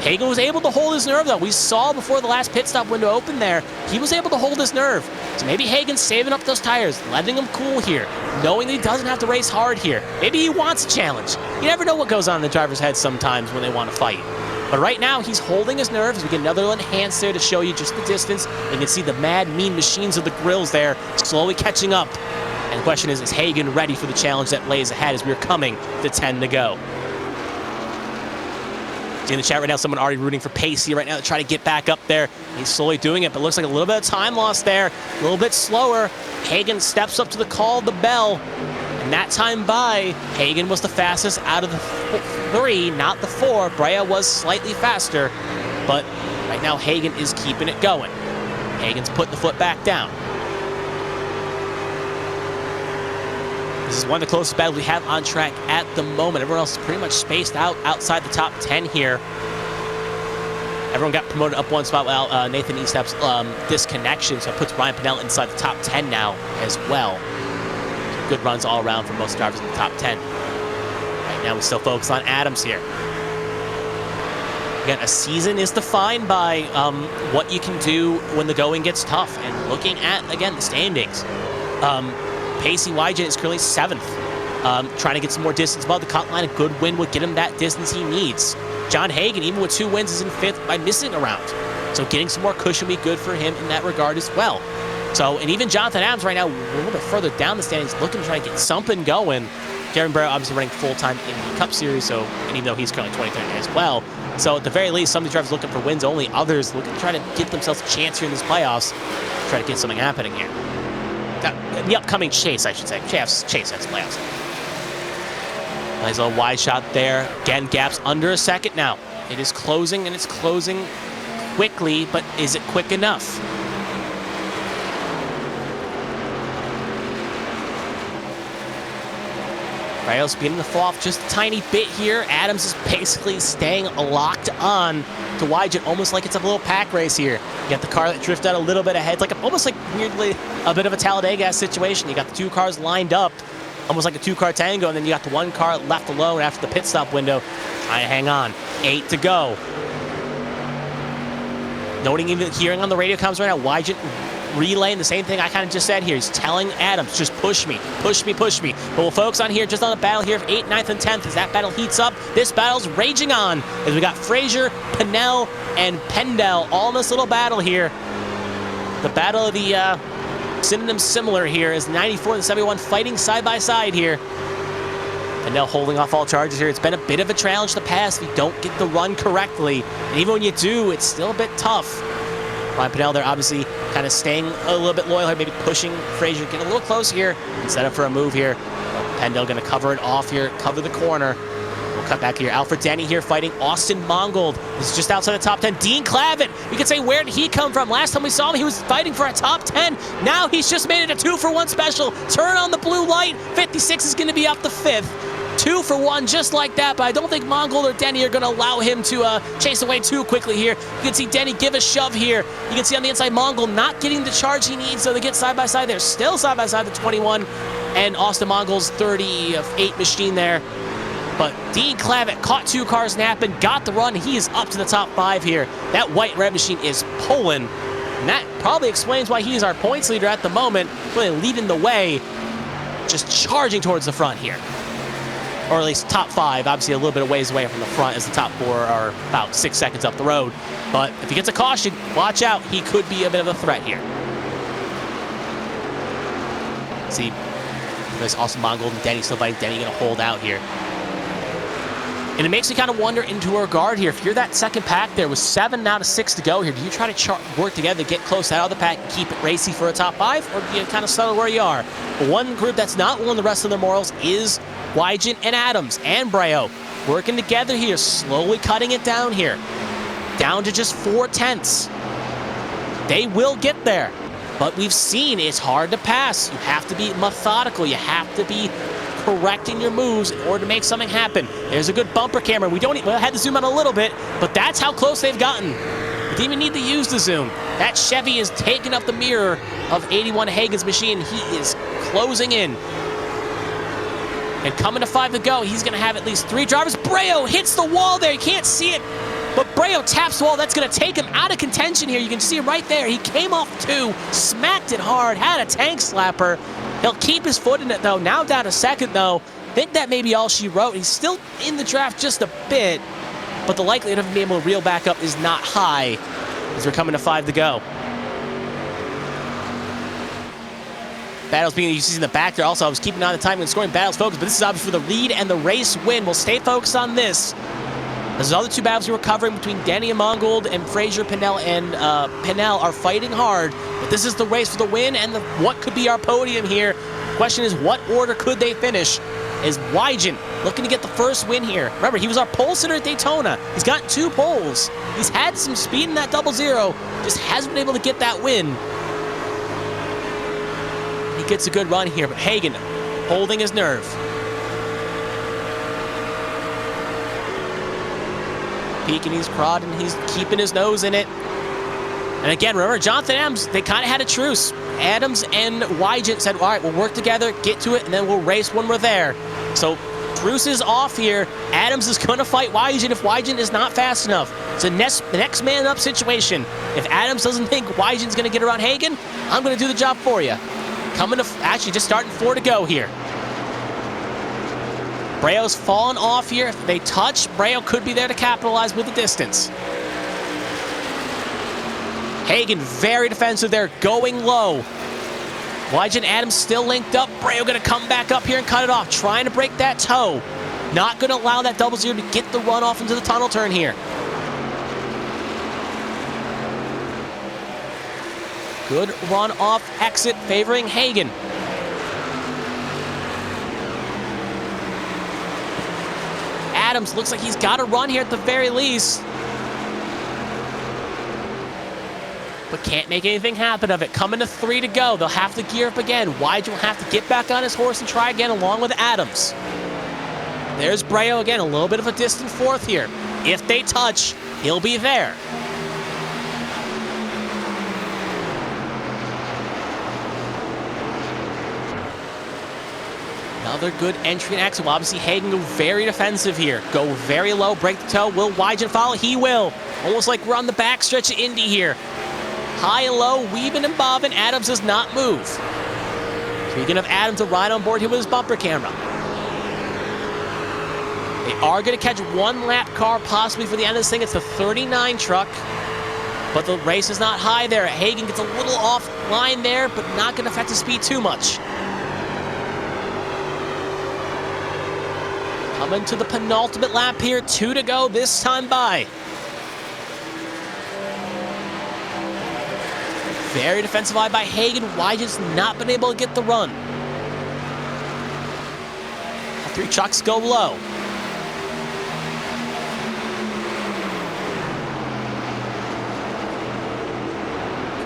Hagan was able to hold his nerve, though. We saw before the last pit stop window opened there, he was able to hold his nerve. So maybe Hagan's saving up those tires, letting them cool here, knowing that he doesn't have to race hard here. Maybe he wants a challenge. You never know what goes on in the driver's head sometimes when they want to fight. But right now, he's holding his nerve as we get another little enhance there to show you just the distance. You can see the mad, mean machines of the grills there slowly catching up. And the question is Hagan ready for the challenge that lays ahead as we're coming to 10 to go? See in the chat right now, someone already rooting for Pacey right now to try to get back up there. He's slowly doing it, but looks like a little bit of time lost there. A little bit slower. Hagan steps up to the call of the bell. And that time by, Hagan was the fastest out of the 3, not the 4. Brea was slightly faster, but right now Hagan is keeping it going. Hagan's put the foot back down. This is one of the closest battles we have on track at the moment. Everyone else is pretty much spaced out outside the top 10 here. Everyone got promoted up one spot while Nathan Estep's disconnection, so it puts Ryan Pinnell inside the top 10 now as well. So good runs all around for most drivers in the top 10. Right now we still focus on Adams here. Again, a season is defined by what you can do when the going gets tough. And looking at, again, the standings. Pacey Wyatt is currently 7th. Trying to get some more distance above the cut line. A good win would get him that distance he needs. John Hagan, even with 2 wins, is in 5th by missing a round. So getting some more cushion would be good for him in that regard as well. So, and even Jonathan Adams right now, a little bit further down the standings, looking to try to get something going. Darren Barrow obviously running full-time in the Cup Series, so, and even though he's currently 23rd as well. So at the very least, some of the drivers looking for wins only. Others looking to try to get themselves a chance here in these playoffs. Try to get something happening here. The upcoming chase, I should say. Chase has playoffs. Nice little wide shot there. Again, gaps under a second now. It is closing, and it's closing quickly, but is it quick enough? Rails beginning to fall off just a tiny bit here. Adams is basically staying locked on to Wyatt, almost like it's a little pack race here. You got the car that drifted out a little bit ahead, like almost like weirdly a bit of a Talladega situation. You got the 2 cars lined up, almost like a 2-car tango, and then you got the 1 car left alone after the pit stop window. Trying to hang on. 8 to go. Noting even hearing on the radio comms right now, Wyatt relaying the same thing I kind of just said here. He's telling Adams, just push me, push me, push me. But we'll focus on here, just on the battle here of 8th, 9th, and 10th. As that battle heats up, this battle's raging on. As we got Frazier, Pinnell, and Pendel all in this little battle here. The battle of the synonyms similar here is 94 and 71 fighting side by side here. Pendel holding off all charges here. It's been a bit of a challenge to pass if you don't get the run correctly. And even when you do, it's still a bit tough. Ryan Pinnell there obviously kind of staying a little bit loyal here, maybe pushing Frazier, getting a little close here, set up for a move here. Pendel going to cover it off here, cover the corner. We'll cut back here. Alfred Denny here fighting Austin Mongold. This is just outside the top 10. Dean Clavin. We could say, where did he come from? Last time we saw him, he was fighting for a top 10. Now he's just made it a 2-for-1 special. Turn on the blue light. 56 is going to be up the 5th. 2 for 1 just like that, but I don't think Mongold or Denny are going to allow him to chase away too quickly here. You can see Denny give a shove here. You can see on the inside Mongold not getting the charge he needs, so they get side by side. They're still side by side, the 21, and Austin Mongold's 38 machine there. But Dean Clavitt caught 2 cars napping, got the run. He is up to the top 5 here. That white red machine is pulling, and that probably explains why he is our points leader at the moment, really leading the way, just charging towards the front here. Or at least top 5, obviously a little bit of ways away from the front, as the top 4 are about 6 seconds up the road. But if he gets a caution, watch out, he could be a bit of a threat here. See, there's Austin Mongold and Denny still fighting. Denny gonna hold out here. And it makes me kind of wonder into our guard here. If you're that second pack there with 7 out of 6 to go here, do you try to work together to get close out of the pack and keep it racy for a top 5? Or do you kind of settle where you are? But one group that's not willing the rest of their morals is Wygen and Adams and Breo. Working together here, slowly cutting it down here. Down to just 4/10. They will get there. But we've seen it's hard to pass. You have to be methodical. You have to be correcting your moves in order to make something happen. There's a good bumper camera. We had to zoom out a little bit, but that's how close they've gotten. We didn't even need to use the zoom. That Chevy is taking up the mirror of 81 Hagen's machine. He is closing in. And coming to 5 to go, he's going to have at least 3 drivers. Breo hits the wall there. You can't see it, but Breo taps the wall. That's going to take him out of contention here. You can see him right there. He came off 2, smacked it hard, had a tank slapper. He'll keep his foot in it, though. Now down to 2nd, though. I think that may be all she wrote. He's still in the draft just a bit, but the likelihood of him being able to reel back up is not high as we're coming to 5 to go. Battles being used in the back there. Also, I was keeping an eye on the time and scoring battles focused, but this is obviously for the lead and the race win. We'll stay focused on this. There's other 2 battles we were covering between Denny and Mongold, and Frazier, Pinnell, and Pinnell are fighting hard. But this is the race for the win and what could be our podium here. The question is, what order could they finish? Is Wygen looking to get the first win here? Remember, he was our pole sitter at Daytona. He's got 2 poles. He's had some speed in that 00, just hasn't been able to get that win. He gets a good run here, but Hagen holding his nerve. Peeking, he's prodding, he's keeping his nose in it. And again, remember, Jonathan Adams, they kind of had a truce. Adams and Wygen said, all right, we'll work together, get to it, and then we'll race when we're there. So truce is off here. Adams is going to fight Wygen if Wygen is not fast enough. It's a next man up situation. If Adams doesn't think Wygen's going to get around Hagen, I'm going to do the job for you. Coming to, actually just starting 4 to go here. Breo's fallen off here. If they touch, Breo could be there to capitalize with the distance. Hagen very defensive there, going low. Wygen Adams still linked up. Breo going to come back up here and cut it off, trying to break that toe. Not going to allow that 00 to get the run off into the tunnel turn here. Good run off exit favoring Hagen. Adams looks like he's got a run here at the very least, but can't make anything happen of it. Coming to 3 to go. They'll have to gear up again. Wygen will have to get back on his horse and try again along with Adams. There's Breo again, a little bit of a distant 4th here. If they touch, he'll be there. Another good entry and exit. Well, obviously, Hagen go very defensive here. Go very low, break the toe. Will Wygen follow? He will. Almost like we're on the backstretch of Indy here. High and low, weaving and bobbing. Adams does not move. So you're going to have Adams to ride on board here with his bumper camera. They are going to catch 1 lap car possibly for the end of this thing. It's the 39 truck. But the race is not high there. Hagen gets a little off line there, but not going to affect his speed too much. Coming to the penultimate lap here, 2 to go this time by. Very defensive eye by Hagen. Wygen's not been able to get the run. All 3 trucks go low.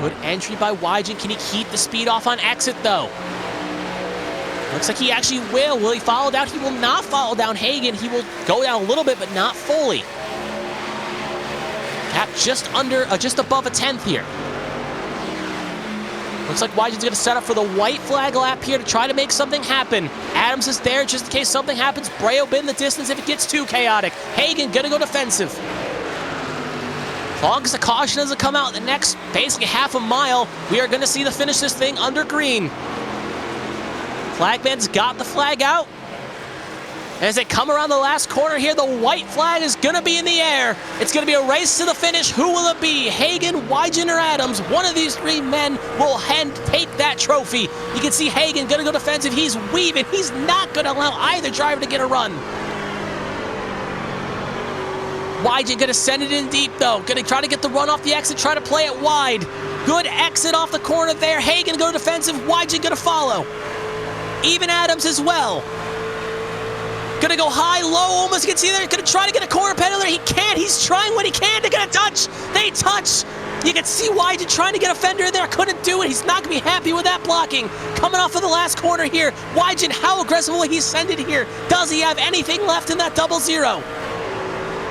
Good entry by Wygen. Can he keep the speed off on exit, though? Looks like he actually will. Will he follow down? He will not follow down Hagen. He will go down a little bit, but not fully. Cap just above a 10th here. Looks like Wygen's going to set up for the white flag lap here to try to make something happen. Adams is there just in case something happens. Breo bin the distance if it gets too chaotic. Hagen going to go defensive. As long as the caution doesn't come out in the next basically half a mile, we are going to see the finish this thing under green. Flagman's got the flag out. As they come around the last corner here, the white flag is going to be in the air. It's going to be a race to the finish. Who will it be? Hagen, Wygen, or Adams? One of these three men will take that trophy. You can see Hagen going to go defensive. He's weaving. He's not going to allow either driver to get a run. Wygen going to send it in deep, though. Going to try to get the run off the exit, try to play it wide. Good exit off the corner there. Hagen go defensive. Wygen going to follow. Even Adams as well. Going to go high, low, almost gets either. Going to try to get a corner pedal there. He can't. He's trying what he can to get a touch. They touch. You can see Wygen trying to get a fender in there. Couldn't do it. He's not going to be happy with that blocking. Coming off of the last corner here. Wygen, how aggressive will he send it here? Does he have anything left in that 0-0?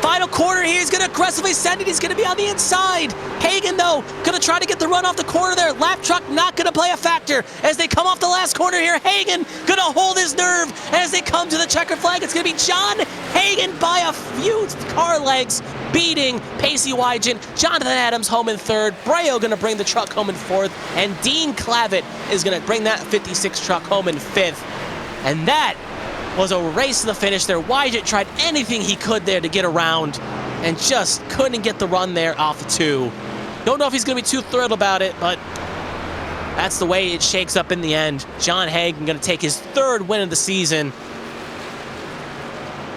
Final corner here, he's going to aggressively send it. He's going to be on the inside. Hagen, though, going to try to get the run off the corner there. Lap truck not going to play a factor. As they come off the last corner here, Hagen going to hold his nerve. As they come to the checkered flag, it's going to be John Hagen by a few car lengths, beating Pacey Wygen. Jonathan Adams home in third. Breo going to bring the truck home in fourth. And Dean Clavitt is going to bring that 56 truck home in fifth. And that was a race to the finish there. Wygen tried anything he could there to get around and just couldn't get the run there off the 2. Don't know if he's going to be too thrilled about it, but that's the way it shakes up in the end. John Hagen going to take his 3rd win of the season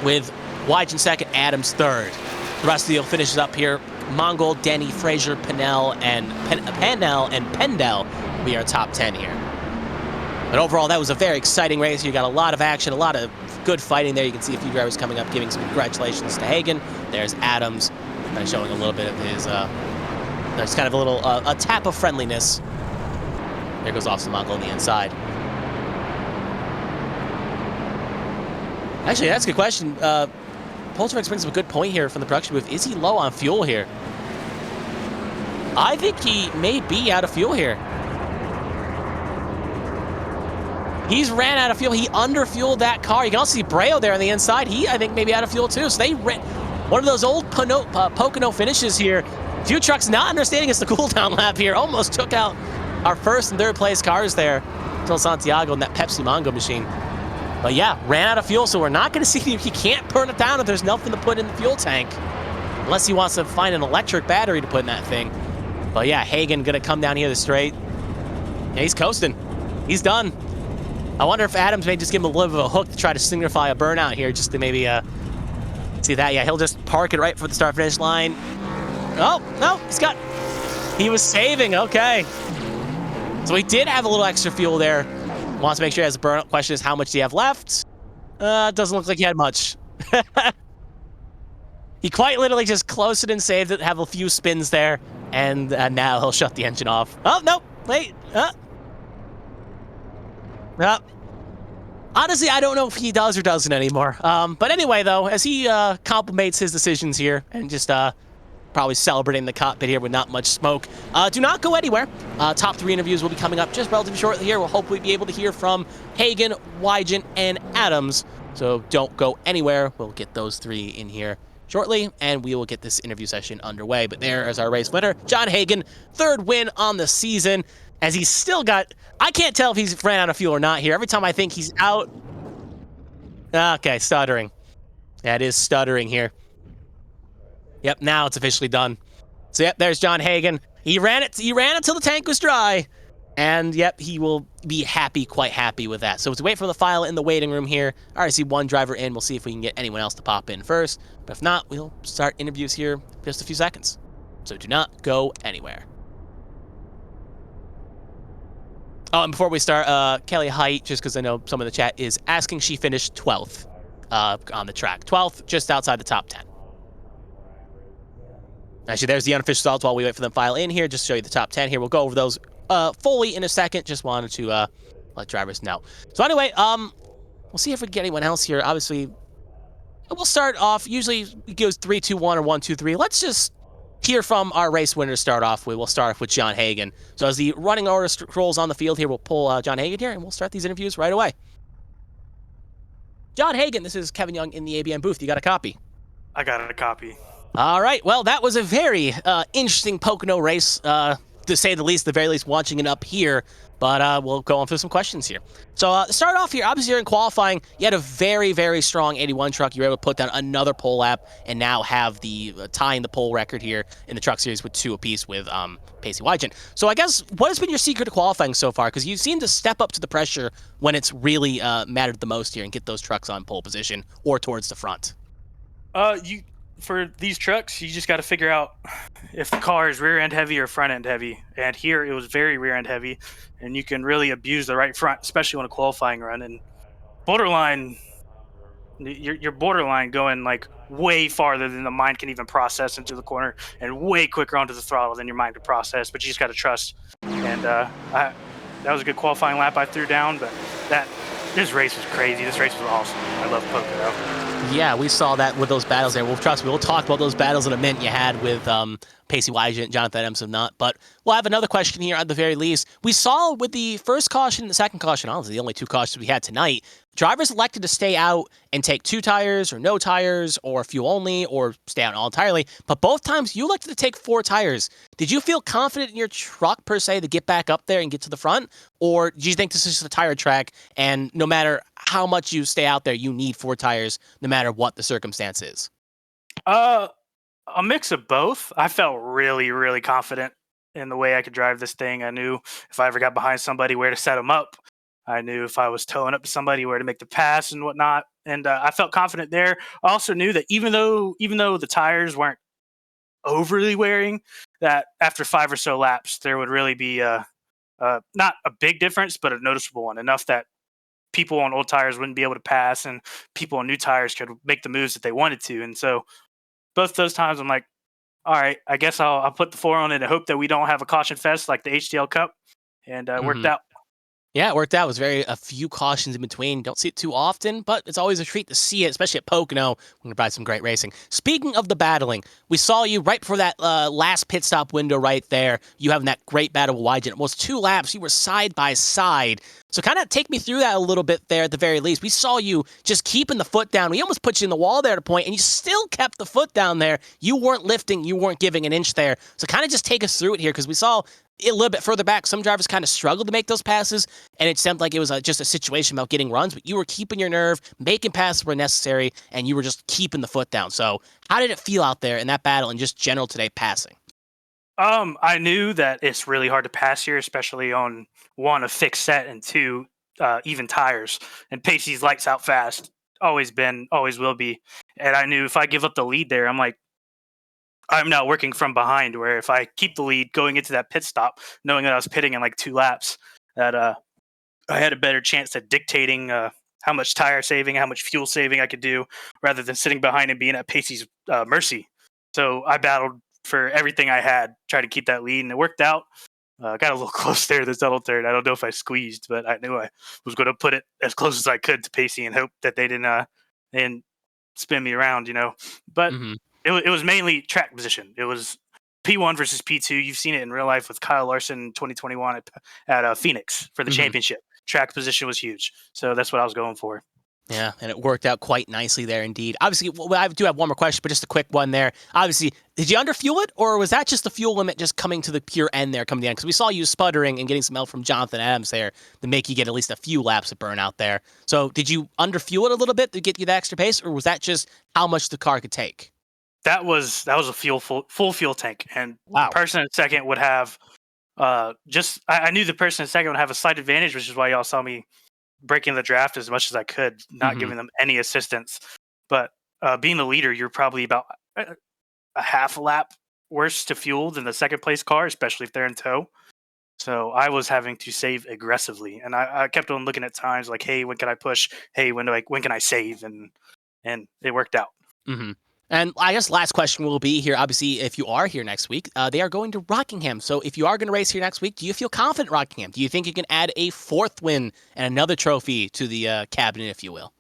with Wygen 2nd, Adams 3rd. The rest of the deal finishes up here. Mongol, Denny, Frazier, Penel, and Pendel will be our top 10 here. But overall, that was a very exciting race. You got a lot of action, a lot of good fighting there. You can see a few drivers coming up, giving some congratulations to Hagen. There's Adams, kind of showing a little bit of his, there's kind of a little, a tap of friendliness. There goes off Mongol on the inside. Actually, that's a good question. Pulsatrix brings up a good point here from the production booth. Is he low on fuel here? I think he may be out of fuel here. He's ran out of fuel. He underfueled that car. You can also see Breo there on the inside. He, I think, maybe out of fuel too. So they ran one of those old Pocono finishes here. Few trucks not understanding it's the cooldown lap here. Almost took out our 1st and 3rd place cars there until Santiago and that Pepsi Mongo machine. But yeah, ran out of fuel, so we're not going to see him. He can't burn it down if there's nothing to put in the fuel tank. Unless he wants to find an electric battery to put in that thing. But yeah, Hagen going to come down here the straight. Yeah, he's coasting. He's done. I wonder if Adams may just give him a little bit of a hook to try to signify a burnout here, just to maybe see that. Yeah, he'll just park it right for the start-finish line. Oh, no, he was saving, okay. So he did have a little extra fuel there. Wants to make sure he has a burnout. Question is, how much do you have left? Doesn't look like he had much. He quite literally just closed it and saved it, have a few spins there, and now he'll shut the engine off. Oh, no, wait, honestly, I don't know if he does or doesn't anymore. But anyway, though, as he compliments his decisions here and just probably celebrating the cockpit here with not much smoke, do not go anywhere. Top 3 interviews will be coming up just relatively shortly here. We'll hopefully be able to hear from Hagen, Wygen, and Adams. So don't go anywhere. We'll get those 3 in here shortly, and we will get this interview session underway. But there is our race winner, John Hagen, 3rd win on the season. As he's still got, I can't tell if he's ran out of fuel or not here. Every time I think he's out. Okay, stuttering. That is stuttering here. Yep, now it's officially done. So yep, there's John Hagen. He ran until the tank was dry. And yep, he will be happy, quite happy with that. So let's wait for the file in the waiting room here. I already see 1 driver in. We'll see if we can get anyone else to pop in first. But if not, we'll start interviews here in just a few seconds. So do not go anywhere. Oh, and before we start, Kelly Height, just because I know some of the chat is asking, she finished 12th on the track. 12th, just outside the top 10. Actually, there's the unofficial results while we wait for them to file in here. Just to show you the top 10 here. We'll go over those fully in a second. Just wanted to let drivers know. So anyway, we'll see if we can get anyone else here. Obviously, we'll start off. Usually it goes 3, 2, 1 or 1, 2, 3. Let's just hear from our race winner to start off with. We'll start off with John Hagan. So as the running order scrolls on the field here, we'll pull John Hagan here, and we'll start these interviews right away. John Hagan, this is Kevin Young in the ABM booth. You got a copy? I got a copy. All right. Well, that was a very interesting Pocono race, to say the least, the very least, watching it up here. But we'll go on through some questions here. So to start off here, obviously you're in qualifying. You had a very, very strong 81 truck. You were able to put down another pole lap and now have the tying the pole record here in the truck series with 2 apiece with Pacey Wygent. So I guess what has been your secret to qualifying so far? Because you seem to step up to the pressure when it's really mattered the most here and get those trucks on pole position or towards the front. For these trucks, you just got to figure out if the car is rear end heavy or front end heavy. And here it was very rear end heavy, and you can really abuse the right front, especially on a qualifying run. And borderline, you're borderline going like way farther than the mind can even process into the corner, and way quicker onto the throttle than your mind can process. But you just got to trust. And that was a good qualifying lap I threw down, but this race was crazy. This race was awesome. I love Pocono. Yeah, we saw that with those battles there. Well, trust me, we'll talk about those battles in a minute you had with Pacey Wygent, Jonathan Adams, and not. But we'll have another question here at the very least. We saw with the first caution and the second caution, honestly, the only 2 cautions we had tonight, drivers elected to stay out and take 2 tires or no tires or fuel only or stay out all entirely. But both times you elected to take 4 tires. Did you feel confident in your truck, per se, to get back up there and get to the front? Or do you think this is just a tire track and no matter how much you stay out there, you need 4 tires no matter what the circumstance is? A mix of both. I felt really, really confident in the way I could drive this thing. I knew if I ever got behind somebody, where to set them up. I knew if I was towing up to somebody, where to make the pass and whatnot. And I felt confident there. I also knew that even though the tires weren't overly wearing, that after 5 or so laps, there would really be not a big difference, but a noticeable one, enough that people on old tires wouldn't be able to pass and people on new tires could make the moves that they wanted to. And so both those times I'm like, all right, I guess I'll put the 4 on it and hope that we don't have a caution fest like the HTL Cup. And worked out. Yeah, it worked out. It was a few cautions in between. Don't see it too often, but it's always a treat to see it, especially at Pocono. We're going to provide some great racing. Speaking of the battling, we saw you right before that last pit stop window right there. You having that great battle with Wygent. Almost 2 laps, you were side by side. So kind of take me through that a little bit there at the very least. We saw you just keeping the foot down. We almost put you in the wall there at a point, and you still kept the foot down there. You weren't lifting. You weren't giving an inch there. So kind of just take us through it here, because we saw a little bit further back, some drivers kind of struggled to make those passes, and it seemed like it was just a situation about getting runs, but you were keeping your nerve, making passes where necessary, and you were just keeping the foot down. So how did it feel out there in that battle and just general today passing? I knew that it's really hard to pass here, especially on 1, a fixed set, and 2, even tires. And Pacey's lights out fast. Always been, always will be. And I knew if I give up the lead there, I'm now working from behind, where if I keep the lead going into that pit stop, knowing that I was pitting in like 2 laps, that I had a better chance at dictating how much tire saving, how much fuel saving I could do, rather than sitting behind and being at Pacey's mercy. So I battled for everything I had, tried to keep that lead, and it worked out. Got a little close there, the double third. I don't know if I squeezed, but I knew I was going to put it as close as I could to Pacey and hope that they didn't spin me around, But it was mainly track position. It was P1 versus P2. You've seen it in real life with Kyle Larson in 2021 at Phoenix for the championship. Track position was huge. So that's what I was going for. Yeah, and it worked out quite nicely there indeed. Obviously, I do have one more question, but just a quick one there. Obviously, did you underfuel it, or was that just the fuel limit just coming to the pure end there, coming to the end? Because we saw you sputtering and getting some help from Jonathan Adams there to make you get at least a few laps of burnout there. So did you underfuel it a little bit to get you that extra pace, or was that just how much the car could take? That was a full fuel tank, and Wow. The person in second would have I knew the person in second would have a slight advantage, which is why y'all saw me breaking the draft as much as I could, not giving them any assistance. But being the leader, you're probably about a half a lap worse to fuel than the second place car, especially if they're in tow. So I was having to save aggressively, and I kept on looking at times like, hey, when can I push? Hey, when can I save? And it worked out. And I guess last question will be here. Obviously, if you are here next week, they are going to Rockingham. So if you are going to race here next week, do you feel confident in Rockingham? Do you think you can add a fourth win and another trophy to the cabinet, if you will?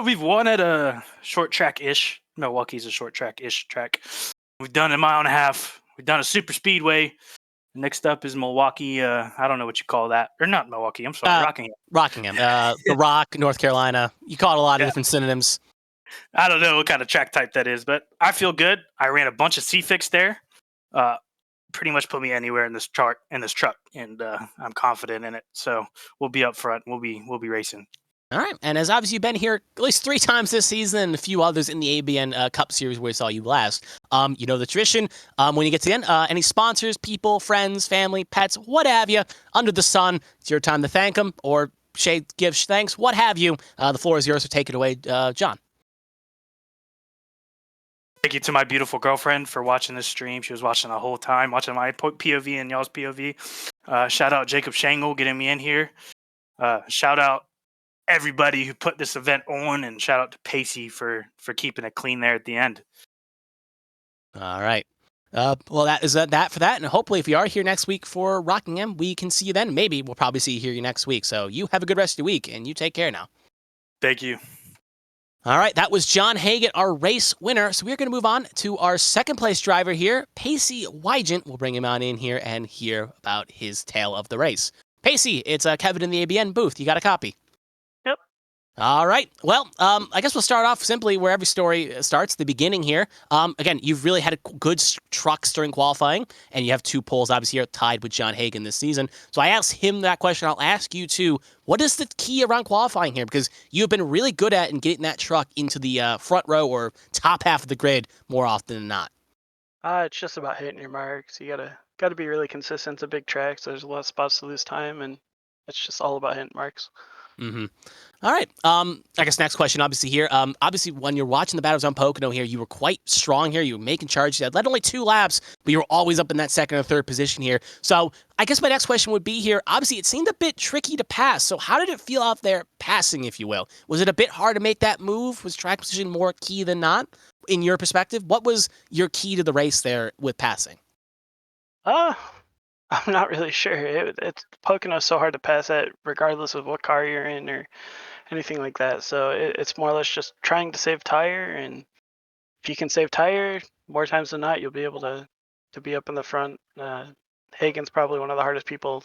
We've won at a short track-ish. Milwaukee's a short track-ish track. We've done a mile and a half. We've done a super speedway. Next up is Milwaukee. I don't know what you call that. Or not Milwaukee. I'm sorry, Rockingham. Rockingham. The Rock, North Carolina. You call it a lot of Yeah. different synonyms. I don't know what kind of track type that is, but I feel good. I ran a bunch of C-Fix there. Pretty much put me anywhere in this truck, and I'm confident in it. So we'll be up front. We'll be racing. All right. And as obviously you've been here at least 3 times this season and a few others in the ABN Cup Series where we saw you last, you know the tradition. When you get to the end, any sponsors, people, friends, family, pets, what have you, under the sun, it's your time to thank them or give thanks, what have you. The floor is yours, so take it away, John. Thank you to my beautiful girlfriend for watching this stream. She was watching the whole time, watching my POV and y'all's POV. Shout out Jacob Shangle getting me in here. Shout out everybody who put this event on, and shout out to Pacey for keeping it clean there at the end. All right. Well, that is that for that. And hopefully, if you are here next week for Rockingham, we can see you then. Maybe we'll probably see you here next week. So you have a good rest of your week, and you take care now. Thank you. All right, that was John Hagan, our race winner. So we're going to move on to our second place driver here, Pacey Wygant. We'll bring him on in here and hear about his tale of the race. Pacey, it's Kevin in the ABN booth. You got a copy? Yep. All right. Well, I guess we'll start off simply where every story starts, the beginning here. Again, you've really had good trucks during qualifying, and you have 2 poles, obviously, here tied with John Hagan this season. So I asked him that question. I'll ask you, too. What is the key around qualifying here? Because you've been really good at in getting that truck into the front row or top half of the grid more often than not. It's just about hitting your marks. You gotta be really consistent. It's a big track, so there's a lot of spots to lose time, and it's just all about hitting marks. Mm-hmm. All right. I guess next question, obviously here. Obviously, when you're watching the battles on Pocono here, you were quite strong here. You were making charges. You had led only 2 laps, but you were always up in that second or third position here. So I guess my next question would be here. Obviously, it seemed a bit tricky to pass. So how did it feel out there passing, if you will? Was it a bit hard to make that move? Was track position more key than not, in your perspective? What was your key to the race there with passing? I'm not really sure. It's Pocono's so hard to pass at, regardless of what car you're in or anything like that. So it's more or less just trying to save tire, and if you can save tire more times than not, you'll be able to be up in the front. Hagen's probably one of the hardest people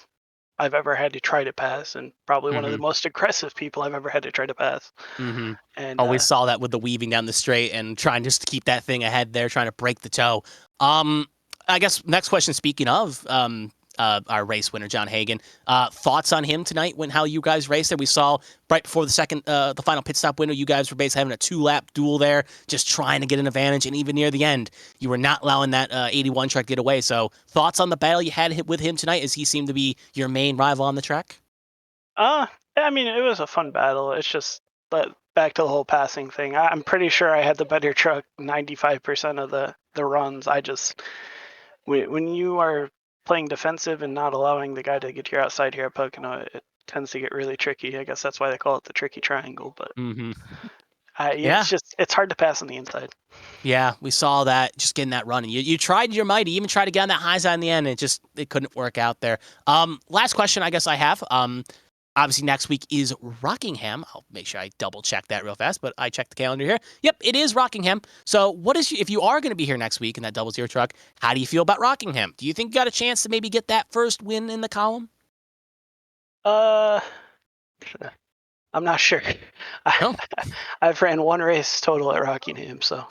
I've ever had to try to pass, and probably one of the most aggressive people I've ever had to try to pass. Mm-hmm. And Always saw that with the weaving down the straight and trying just to keep that thing ahead there, trying to break the toe. I guess next question, speaking of our race winner, John Hagan, thoughts on him tonight when how you guys raced there? We saw right before the final pit stop window, you guys were basically having a 2-lap duel there, just trying to get an advantage, and even near the end, you were not allowing that 81 truck to get away. So thoughts on the battle you had with him tonight, as he seemed to be your main rival on the track? I mean, it was a fun battle. It's just back to the whole passing thing. I'm pretty sure I had the better truck 95% of the runs. When you are playing defensive and not allowing the guy to get to your outside here at Pocono, it tends to get really tricky. I guess that's why they call it the tricky triangle. But Yeah. it's hard to pass on the inside. Yeah, we saw that, just getting that run. And you tried your might. You even tried to get on that high side in the end, and it couldn't work out there. Last question I guess I have. Obviously, next week is Rockingham. I'll make sure I double-check that real fast, but I checked the calendar here. Yep, it is Rockingham. So if you are going to be here next week in that 00 truck, how do you feel about Rockingham? Do you think you got a chance to maybe get that first win in the column? I'm not sure. No? I've ran 1 race total at Rockingham, so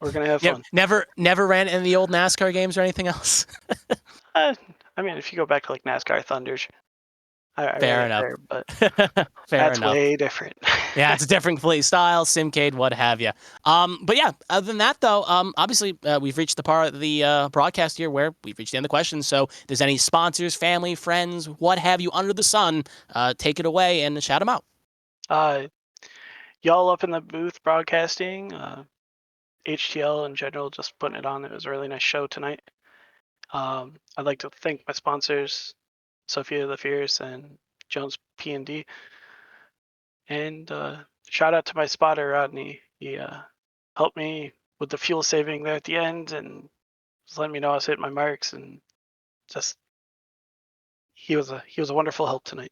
we're going to have fun. Never ran in the old NASCAR games or anything else? I mean, if you go back to like NASCAR Thunders, I Fair ran it enough. there, but Fair that's enough. way different. Yeah, it's a different play style, Simcade, what have you. But yeah, other than that, though, obviously we've reached the part of the broadcast here where we've reached the end of the questions. So if there's any sponsors, family, friends, what have you under the sun, take it away and shout them out. Y'all up in the booth broadcasting, HTL in general, just putting it on. It was a really nice show tonight. I'd like to thank my sponsors, Sophia the Fierce and Jones P&D. And shout out to my spotter, Rodney. helped me with the fuel saving there at the end, and just letting me know I was hitting my marks, and just he was a wonderful help tonight.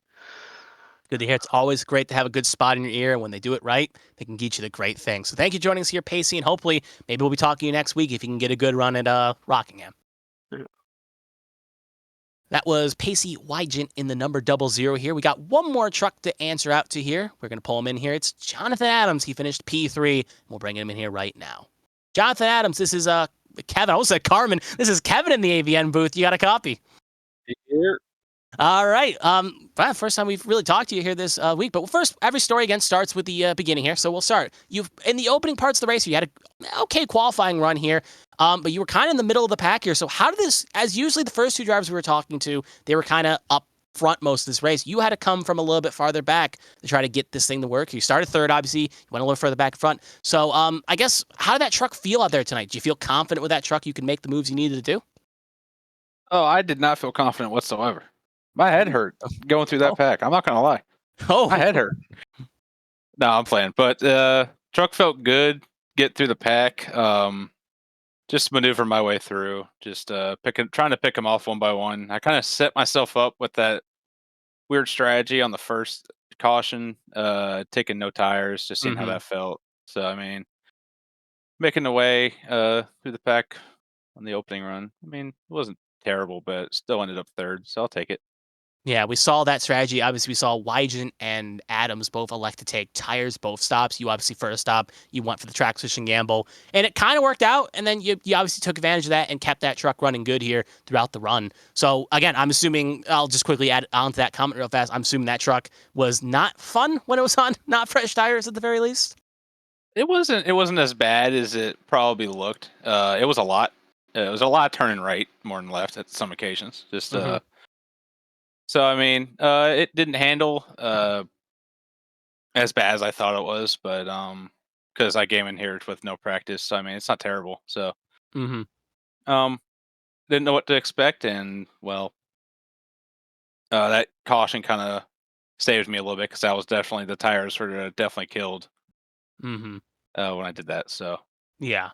Good to hear. It's always great to have a good spot in your ear. And when they do it right, they can get you the great things. So thank you for joining us here, Pacey, and hopefully maybe we'll be talking to you next week if you can get a good run at Rockingham. Yeah. That was Pacey Wygant in the number 00 here. We got one more truck to answer out to here. We're going to pull him in here. It's Jonathan Adams. He finished P3. We'll bring him in here right now. Jonathan Adams, this is Kevin. I almost said Carmen. This is Kevin in the AVN booth. You got a copy. Here. All right. First time we've really talked to you here this week. But first, every story again starts with the beginning here. So we'll start. You've in the opening parts of the race, you had a okay qualifying run here, but you were kind of in the middle of the pack here. So how did this? As usually the first two drivers we were talking to, they were kind of up front most of this race. You had to come from a little bit farther back to try to get this thing to work. You started third, obviously. You went a little further back in front. So I guess how did that truck feel out there tonight? Do you feel confident with that truck? You could make the moves you needed to do? Oh, I did not feel confident whatsoever. My head hurt going through that pack. I'm not gonna lie. Oh, My head hurt. No, I'm playing. But truck felt good. Get through the pack. Just maneuver my way through. Just trying to pick them off one by one. I kind of set myself up with that weird strategy on the first caution, taking no tires, just seeing how that felt. So I mean, making the way through the pack on the opening run. I mean, it wasn't terrible, but still ended up third. So I'll take it. Yeah, we saw that strategy. Obviously, we saw Wygant and Adams both elect to take tires, both stops. You obviously first stop, you went for the track switching gamble, and it kind of worked out. And then you obviously took advantage of that and kept that truck running good here throughout the run. So again, I'm assuming I'll just quickly add on to that comment real fast. I'm assuming that truck was not fun when it was on not fresh tires at the very least. It wasn't as bad as it probably looked. It was a lot. It was a lot turning right more than left at some occasions. Just so I mean, it didn't handle as bad as I thought it was, but because I came in here with no practice, so I mean, it's not terrible. So um, didn't know what to expect, and well, that caution kind of saved me a little bit because that was definitely the tires were definitely killed when I did that. So Yeah.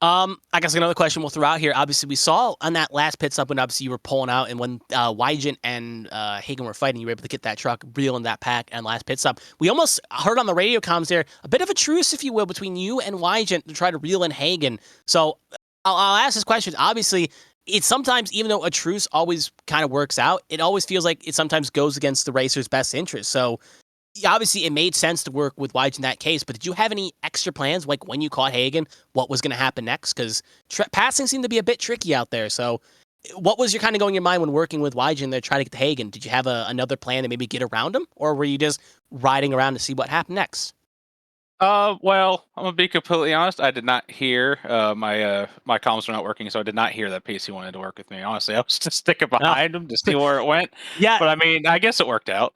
I guess another question we'll throw out here. Obviously, we saw on that last pit stop when obviously you were pulling out, and when Wygant and Hagen were fighting, you were able to get that truck real in that pack and last pit stop. We almost heard on the radio comms there a bit of a truce, if you will, between you and Wygant to try to reel in Hagen. So I'll ask this question. Obviously, it's sometimes, even though a truce always kind of works out, it always feels like it sometimes goes against the racer's best interest. So yeah, obviously, it made sense to work with Wygant in that case, but did you have any extra plans, like when you caught Hagen, what was going to happen next? Because passing seemed to be a bit tricky out there. So what was your kind of going in your mind when working with Wygant there trying to get to Hagen? Did you have another plan to maybe get around him, or were you just riding around to see what happened next? well, I'm gonna be completely honest. I did not hear my comms were not working, so I did not hear that PC wanted to work with me. Honestly, I was just sticking behind him to see where it went. Yeah, but I mean, I guess it worked out.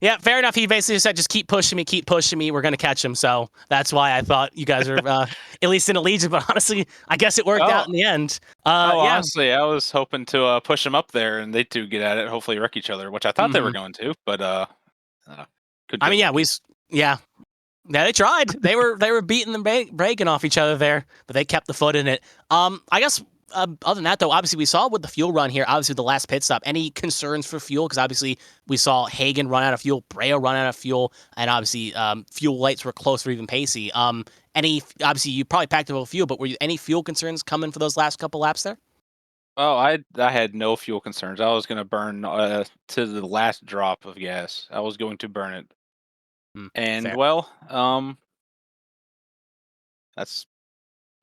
Yeah, fair enough. He basically said, just keep pushing me. We're going to catch him. So that's why I thought you guys are at least in a legion. But honestly, I guess it worked out in the end. Yeah. Honestly, I was hoping to push them up there and they two get at it, hopefully wreck each other, which I thought they were going to. But I mean, yeah, they tried. They were beating them, breaking off each other there, but they kept the foot in it. I guess. Other than that, though, obviously we saw with the fuel run here, obviously the last pit stop, any concerns for fuel? Because obviously we saw Hagen run out of fuel, Brea run out of fuel, and obviously fuel lights were close for even Pacey. Obviously you probably packed a little fuel, but were you any fuel concerns coming for those last couple laps there? Oh, I had no fuel concerns. I was going to burn to the last drop of gas. I was going to burn it. And fair. well, that's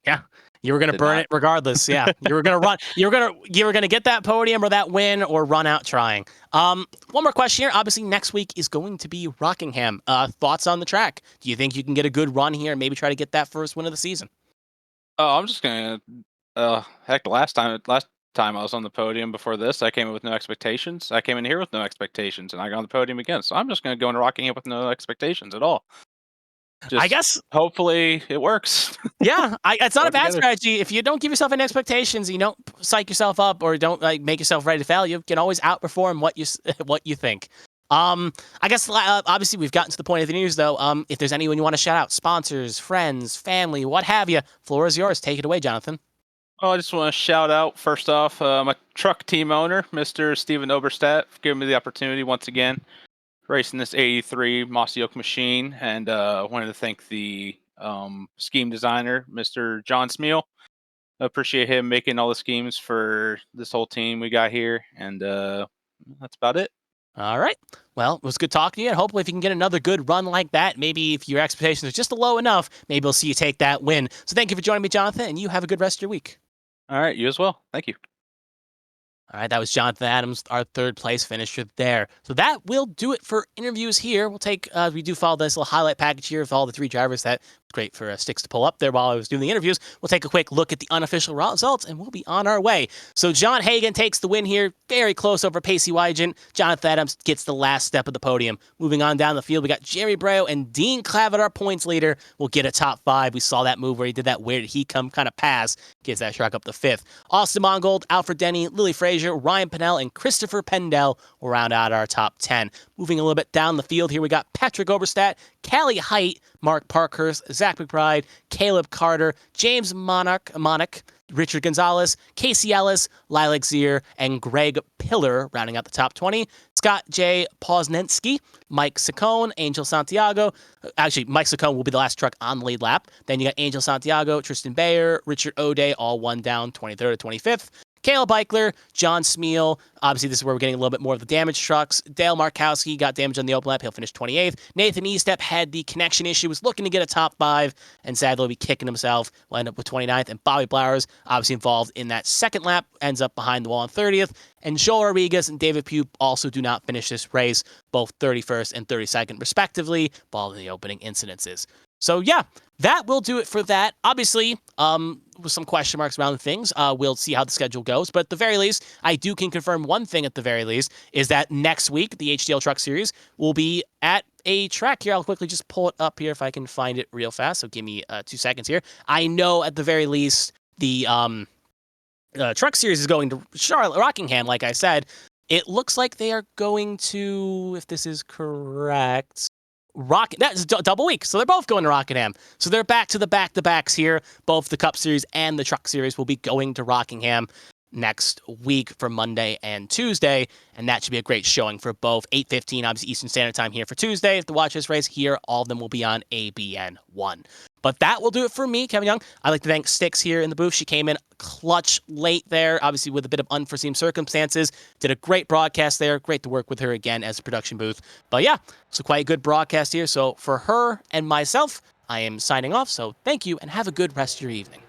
yeah. You were going to burn it regardless. Yeah. You were going to run. You were going to get that podium or that win or run out trying. One more question here. Obviously, next week is going to be Rockingham. Thoughts on the track? Do you think you can get a good run here and maybe try to get that first win of the season? Oh, I'm just going to heck, the last time I was on the podium before this, I came in with no expectations. I came in here with no expectations, and I got on the podium again. So I'm just going to go into Rockingham with no expectations at all. I guess hopefully it works. Yeah, it's not a bad strategy. If you don't give yourself any expectations, you don't psych yourself up or don't make yourself ready to fail, you can always outperform what you think. I guess obviously we've gotten to the point of the news, though. If there's anyone you want to shout out, sponsors, friends, family, what have you, floor is yours. Take it away, Jonathan. Oh, I just want to shout out, first off, my truck team owner, Mr. Steven Oberstadt, for giving me the opportunity once again, racing this 83 Mossy Oak machine. And I wanted to thank the scheme designer, Mr. John Smeal. I appreciate him making all the schemes for this whole team we got here. And that's about it. All right. Well, it was good talking to you. And hopefully, if you can get another good run like that, maybe if your expectations are just low enough, maybe we'll see you take that win. So thank you for joining me, Jonathan, and you have a good rest of your week. All right. You as well. Thank you. All right, that was Jonathan Adams, our third place finisher there. So that will do it for interviews here. We'll take, we do follow this little highlight package here of all the 3 drivers. That was great for Sticks to pull up there while I was doing the interviews. We'll take a quick look at the unofficial results, and we'll be on our way. So John Hagan takes the win here, very close over Pacey Wygant. Jonathan Adams gets the last step of the podium. Moving on down the field, we got Jerry Brayo and Dean Clavitt, our points leader, will get a top 5. We saw that move where he did that where did he come kind of pass, gets that truck up to 5th. Austin Mongold, Alfred Denny, Lily Frazier, Ryan Pennell, and Christopher Pendell will round out our top 10. Moving a little bit down the field here, we got Patrick Oberstadt, Callie Height, Mark Parkhurst, Zach McBride, Caleb Carter, James Monarch, Richard Gonzalez, Casey Ellis, Lilac Zier, and Greg Pillar rounding out the top 20. Scott J. Posnensky, Mike Saccone, Angel Santiago. Actually, Mike Saccone will be the last truck on the lead lap. Then you got Angel Santiago, Tristan Bayer, Richard O'Day, all one down, 23rd to 25th. Caleb Eichler, John Smeal. Obviously, this is where we're getting a little bit more of the damaged trucks. Dale Markowski got damaged on the open lap. He'll finish 28th. Nathan Estep had the connection issue, was looking to get a top 5, and sadly will be kicking himself. Will end up with 29th. And Bobby Blowers, obviously involved in that second lap, ends up behind the wall on 30th. And Joel Rodriguez and David Pugh also do not finish this race, both 31st and 32nd, respectively, involved in the opening incidences. So, yeah, that will do it for that. Obviously, with some question marks around things, we'll see how the schedule goes. But at the very least, I can confirm one thing at the very least, is that next week, the HTL Truck Series will be at a track here. I'll quickly just pull it up here if I can find it real fast. So give me 2 seconds here. I know at the very least, the Truck Series is going to Charlotte, Rockingham, like I said. It looks like they are going to, if this is correct... That's double week, so they're both going to Rockingham. So they're back to the back-to-backs here. Both the Cup Series and the Truck Series will be going to Rockingham next week for Monday and Tuesday, and that should be a great showing for both. 8:15, obviously Eastern Standard Time here for Tuesday. If to watch this race here, all of them will be on ABN1. But that will do it for me, Kevin Young. I'd like to thank Styx here in the booth. She came in clutch late there, obviously with a bit of unforeseen circumstances. Did a great broadcast there. Great to work with her again as a production booth. But yeah, it's quite a good broadcast here. So for her and myself, I am signing off. So thank you and have a good rest of your evening.